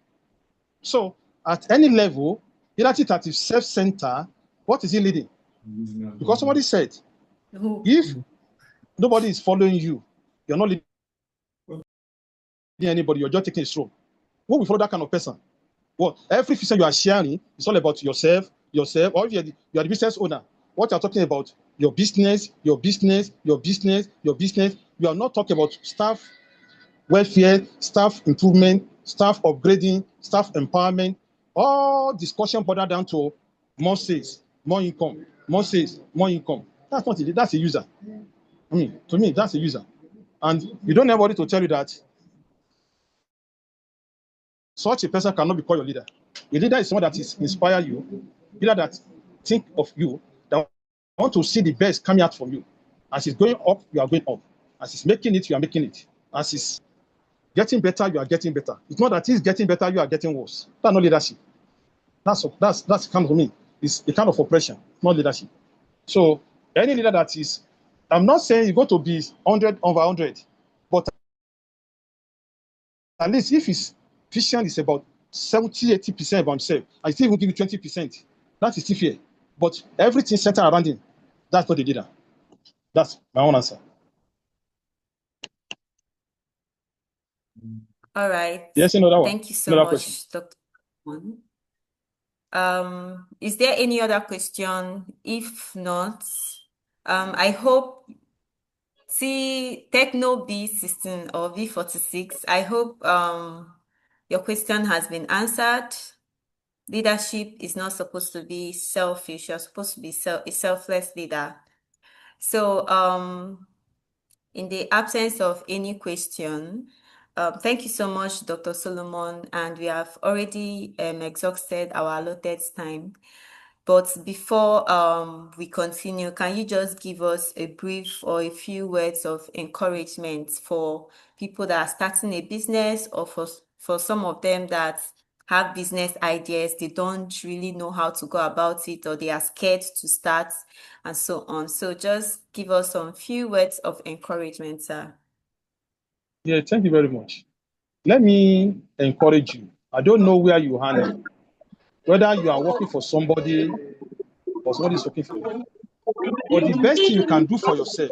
So at any level, leadership that is self-centered, what is he leading? Because somebody said, if nobody is following you, you're not leading anybody, you're just taking a stroll. Who will follow that kind of person? Well, every vision you are sharing is all about yourself, or if you are the business owner. What you're talking about, your business. You are not talking about staff welfare, staff improvement, staff upgrading, staff empowerment. All discussion boiled down to more sales, more income, more sales, more income. That's not it. That's a user. I mean, to me, that's a user. And you don't have anybody to tell you that such a person cannot be called your leader. A leader is someone that is inspire you, a leader that think of you, that want to see the best coming out from you. As it's going up, you are going up. As it's making it, you are making it. As it's getting better, you are getting better. It's not that he's getting better, you are getting worse. That's not leadership. That's kind of me. It's a kind of oppression, not leadership. So any leader that is, I'm not saying you're going to be 100 over 100, but at least if his vision is about 70-80% about himself, I still will give you 20%. That is still fair. But everything centered around him, that's not the leader. That's my own answer. All right. Yes, another one. Thank you so Another much, question. Dr. Is there any other question? If not, I hope Techno B16 or V46, I hope your question has been answered. Leadership is not supposed to be selfish. You're supposed to be a selfless leader. So in the absence of any question, thank you so much, Dr. Solomon, and we have already exhausted our allotted time. But before we continue, can you just give us a brief or a few words of encouragement for people that are starting a business, or for some of them that have business ideas, they don't really know how to go about it, or they are scared to start, and so on. So just give us some few words of encouragement, sir. Yeah, thank you very much. Let me encourage you. I don't know where you are now, whether you are working for somebody or somebody is working for you. But the best thing you can do for yourself,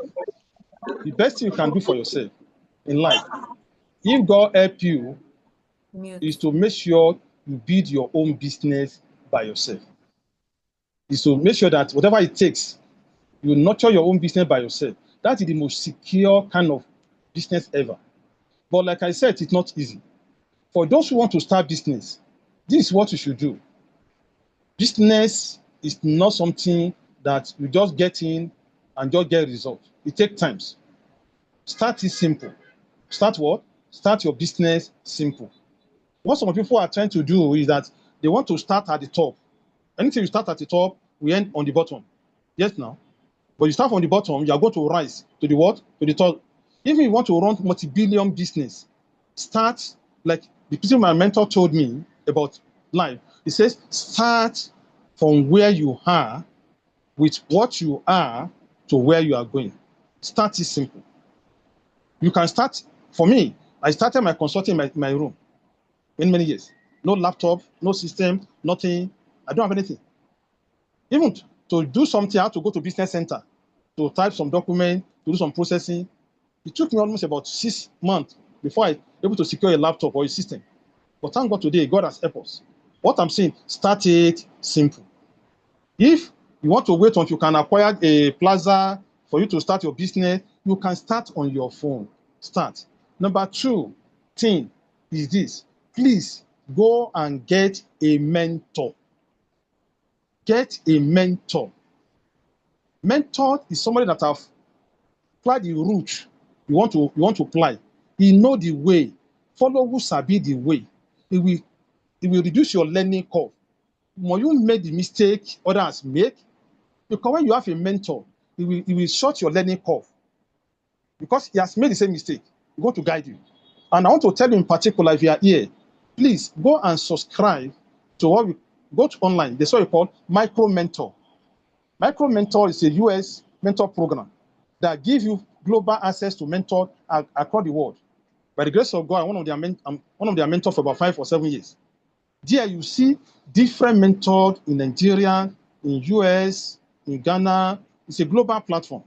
in life, if God help you, is to make sure you build your own business by yourself. Is to make sure that whatever it takes, you nurture your own business by yourself. That is the most secure kind of business ever. But like I said, it's not easy. For those who want to start business, this is what you should do. Business is not something that you just get in and just get results. It takes time. Start it simple. Start what? Start your business simple. What some people are trying to do is that they want to start at the top. Anything you start at the top, we end on the bottom. Yes, now. But you start from the bottom, you are going to rise to the what? To the top. If you want to run multi-billion business, start like the people my mentor told me about life. He says, start from where you are with what you are to where you are going. Start is simple. You can start, for me, I started my consulting in my room many years. No laptop, no system, nothing. I don't have anything. Even to do something, I had to go to business center to type some document, to do some processing. It took me almost about 6 months before I was able to secure a laptop or a system. But thank God today, God has helped us. What I'm saying, start it simple. If you want to wait until you can acquire a plaza for you to start your business, you can start on your phone. Start. Number 2 thing is this. Please go and get a mentor. Get a mentor. Mentor is somebody that have applied the route you want to apply. He know the way. Follow who sabi the way. It will reduce your learning curve. When you make the mistake others make, because when you have a mentor, it will short your learning curve. Because he has made the same mistake, he's going to guide you. And I want to tell you in particular, if you are here, please go and subscribe to what we go to online. That's what we call Micro Mentor. Micro Mentor is a US mentor program that gives you global access to mentor across the world. By the grace of God, I'm one of their mentors for about 5 or 7 years. There you see different mentors in Nigeria, in US, in Ghana. It's a global platform.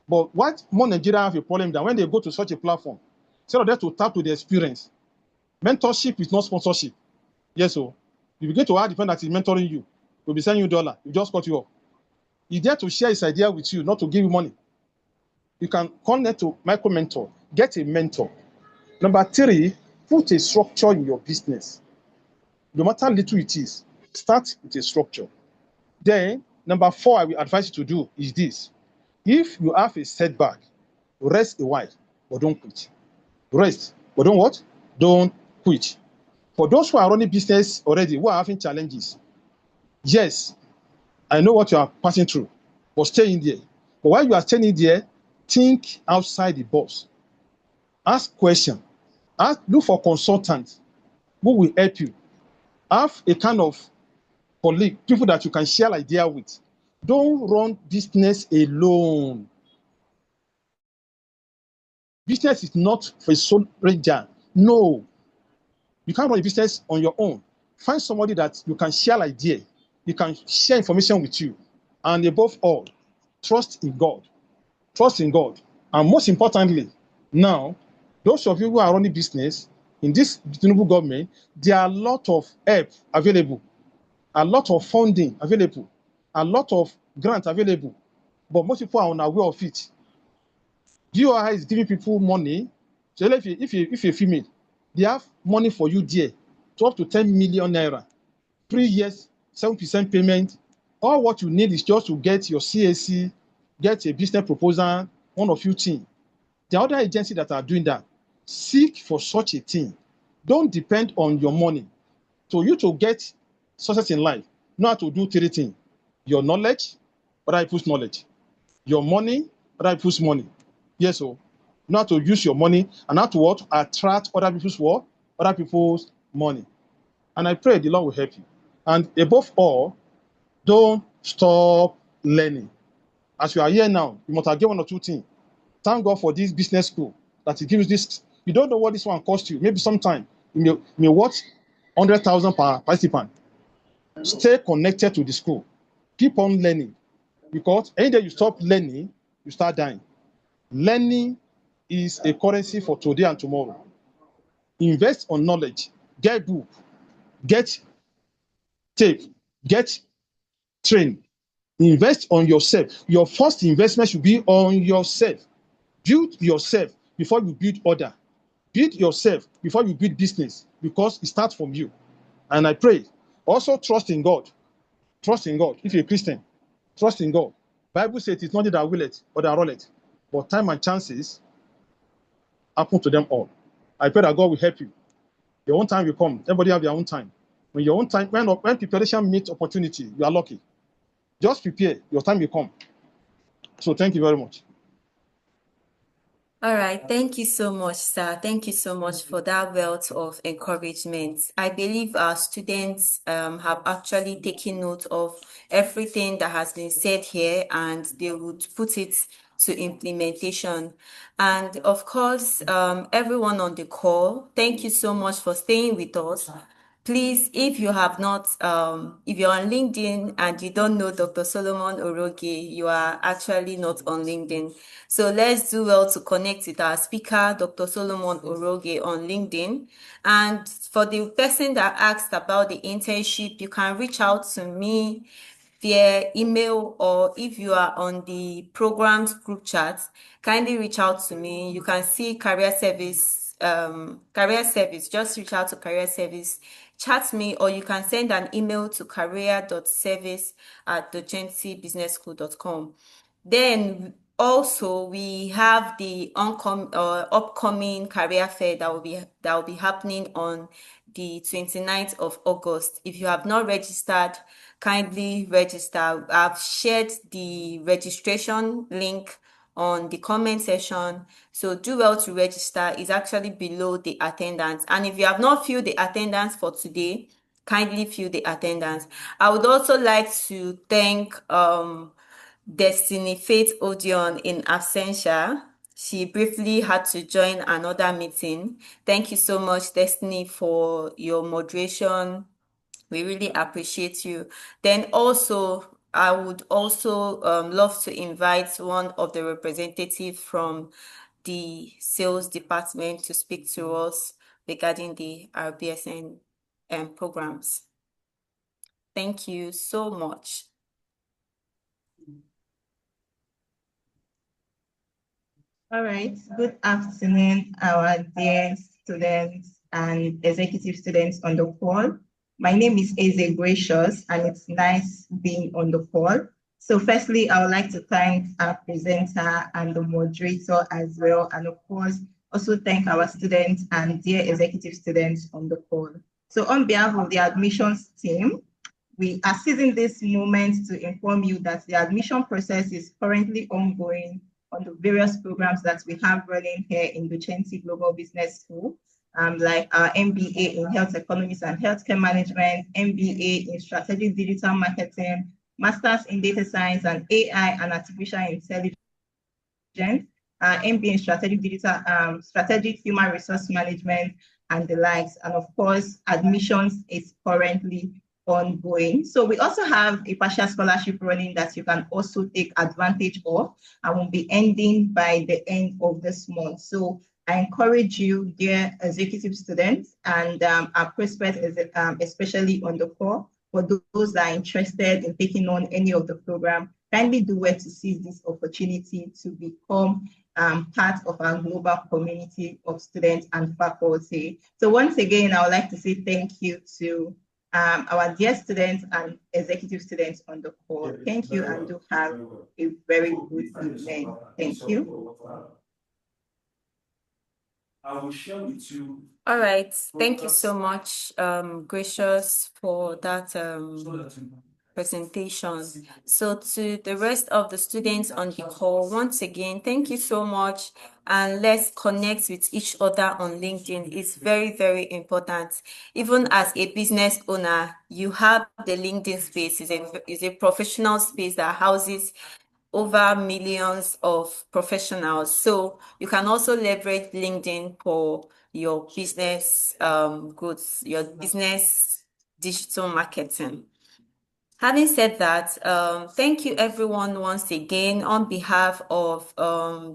But what more Nigeria have a problem that when they go to such a platform, instead of them to tap to the experience, mentorship is not sponsorship. Yes, so you begin to have the friend that is mentoring you, will be sending you $1, you just cut you off. He's there to share his idea with you, not to give you money. You can connect to Micro Mentor, get a mentor. Number 3, put a structure in your business. No matter how little it is, start with a structure. Then, number 4, I will advise you to do is this. If you have a setback, rest a while, but don't quit. Rest, but don't what? Don't quit. For those who are running business already, who are having challenges, yes, I know what you are passing through, but stay in there. But while you are staying in there, think outside the box. Ask questions. Look for consultants who will help you. Have a kind of colleague, people that you can share idea with. Don't run business alone. Business is not for a sole ranger. No. You can't run a business on your own. Find somebody that you can share idea. You can share information with you. And above all, trust in God. Trust in God. And most importantly, now, those of you who are running business in this Tinubu government, there are a lot of help available, a lot of funding available, a lot of grants available, but most people are unaware of it. DOI is giving people money. So if you're female, they have money for you there, to up to 10 million naira, 3 years, 7% payment. All what you need is just to get your CAC, get a business proposal, one or few things. There are other agencies that are doing that. Seek for such a thing. Don't depend on your money. So you to get success in life, know how to do 3 things. Your knowledge, but I push knowledge. Your money, but I push money. Yes, so know how to use your money and how to what? Attract other people's what? Other people's money. And I pray the Lord will help you. And above all, don't stop learning. As you are here now, you must have get 1 or 2 things. Thank God for this business school that it gives this. You don't know what this one costs you. Maybe sometime you may watch 100,000 per participant. Stay connected to the school. Keep on learning. Because any day you stop learning, you start dying. Learning is a currency for today and tomorrow. Invest on knowledge. Get book. Get tape. Get train. Invest on yourself. Your first investment should be on yourself. Build yourself before you build other. Build yourself before you build business, because it starts from you. And I pray. Also trust in God. Trust in God. If you're a Christian, trust in God. Bible says it's not that will it or that roll it, but time and chances happen to them all. I pray that God will help you. Your own time will come. Everybody have their own time. When your own time, when preparation meets opportunity, you are lucky. Just prepare. Your time will come. So thank you very much. All right. Thank you so much, sir. Thank you so much for that wealth of encouragement. I believe our students have actually taken note of everything that has been said here, and they would put it to implementation. And of course, everyone on the call, thank you so much for staying with us. Please, if you have not, if you're on LinkedIn and you don't know Dr. Solomon Oroge, you are actually not on LinkedIn. So let's do well to connect with our speaker, Dr. Solomon Oroge, on LinkedIn. And for the person that asked about the internship, you can reach out to me via email, or if you are on the program's group chat, kindly reach out to me. You can see career service, just reach out to career service, chat me, or you can send an email to career.service@docentibusinessschool.com. Then also we have the upcoming career fair that will be happening on the 29th of August. If you have not registered, kindly register. I've shared the registration link on the comment section. So do well to register. It's actually below the attendance. And if you have not filled the attendance for today, kindly fill the attendance. I would also like to thank Destiny Faith Odion in absentia. She briefly had to join another meeting. Thank you so much, Destiny, for your moderation. We really appreciate you. Then also, I would also love to invite one of the representatives from the sales department to speak to us regarding the RBSN programs. Thank you so much. All right. Good afternoon, our dear students and executive students on the call. My name is Eze Gracious, and it's nice being on the call. So firstly, I would like to thank our presenter and the moderator as well, and of course, also thank our students and dear executive students on the call. So on behalf of the admissions team, we are seizing this moment to inform you that the admission process is currently ongoing on the various programs that we have running here in Docenti Global Business School, like our MBA in Health Economics and Healthcare Management, MBA in Strategic Digital Marketing, Masters in Data Science and AI and Artificial Intelligence, MBA in Strategic Human Resource Management, and the likes. And of course, admissions is currently ongoing. So we also have a partial scholarship running that you can also take advantage of and will be ending by the end of this month. So I encourage you, dear executive students and our prospects, especially on the call, for those that are interested in taking on any of the program, kindly do well to seize this opportunity to become part of our global community of students and faculty. So once again, I would like to say thank you to our dear students and executive students on the call. Thank you, and do have a very good evening. Thank you. I will share with you. All right. Thank you so much, Gracious, for that presentation. So to the rest of the students on the call, once again, thank you so much. And let's connect with each other on LinkedIn. It's very, very important. Even as a business owner, you have the LinkedIn space. It's a professional space that houses over millions of professionals. So you can also leverage LinkedIn for your business goods, your business digital marketing. Having said that, thank you everyone once again on behalf of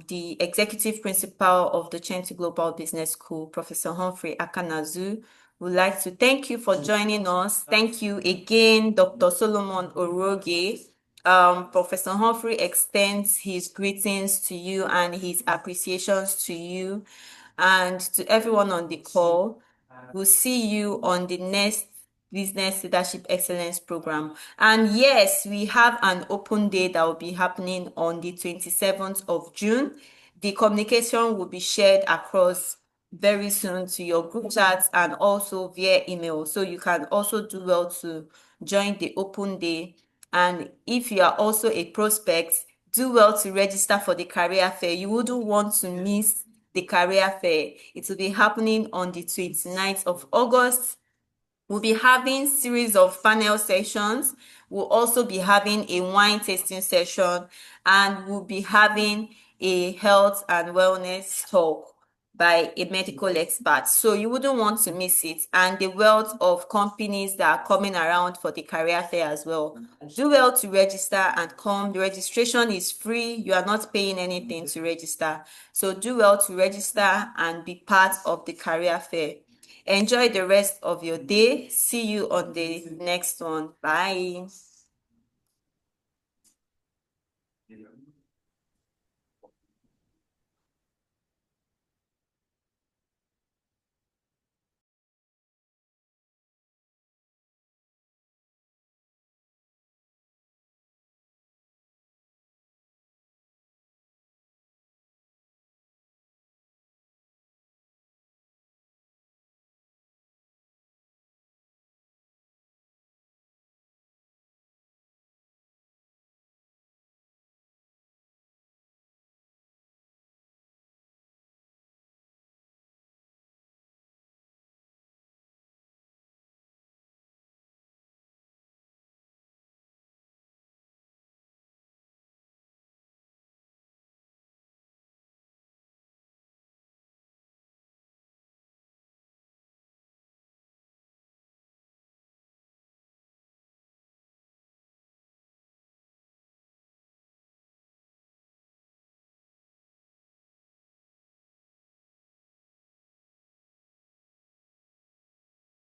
the Executive Principal of the Docenti Global Business School, Professor Humphrey Akanazu. We'd like to thank you for joining us. Thank you again, Dr. Solomon Oroge. Professor Humphrey extends his greetings to you and his appreciations to you and to everyone on the call. We'll see you on the next Business Leadership Excellence Program. And yes, we have an open day that will be happening on the 27th of June. The communication will be shared across very soon to your group chats and also via email. So you can also do well to join the open day. And if you are also a prospect, do well to register for the career fair. You wouldn't want to miss the career fair. It will be happening on the 29th of August. We'll be having series of panel sessions. We'll also be having a wine tasting session, and we'll be having a health and wellness talk by a medical expert. So you wouldn't want to miss it. And the wealth of companies that are coming around for the career fair as well. Do well to register and come. The registration is free. You are not paying anything to register. So do well to register and be part of the career fair. Enjoy the rest of your day. See you on the next one. Bye.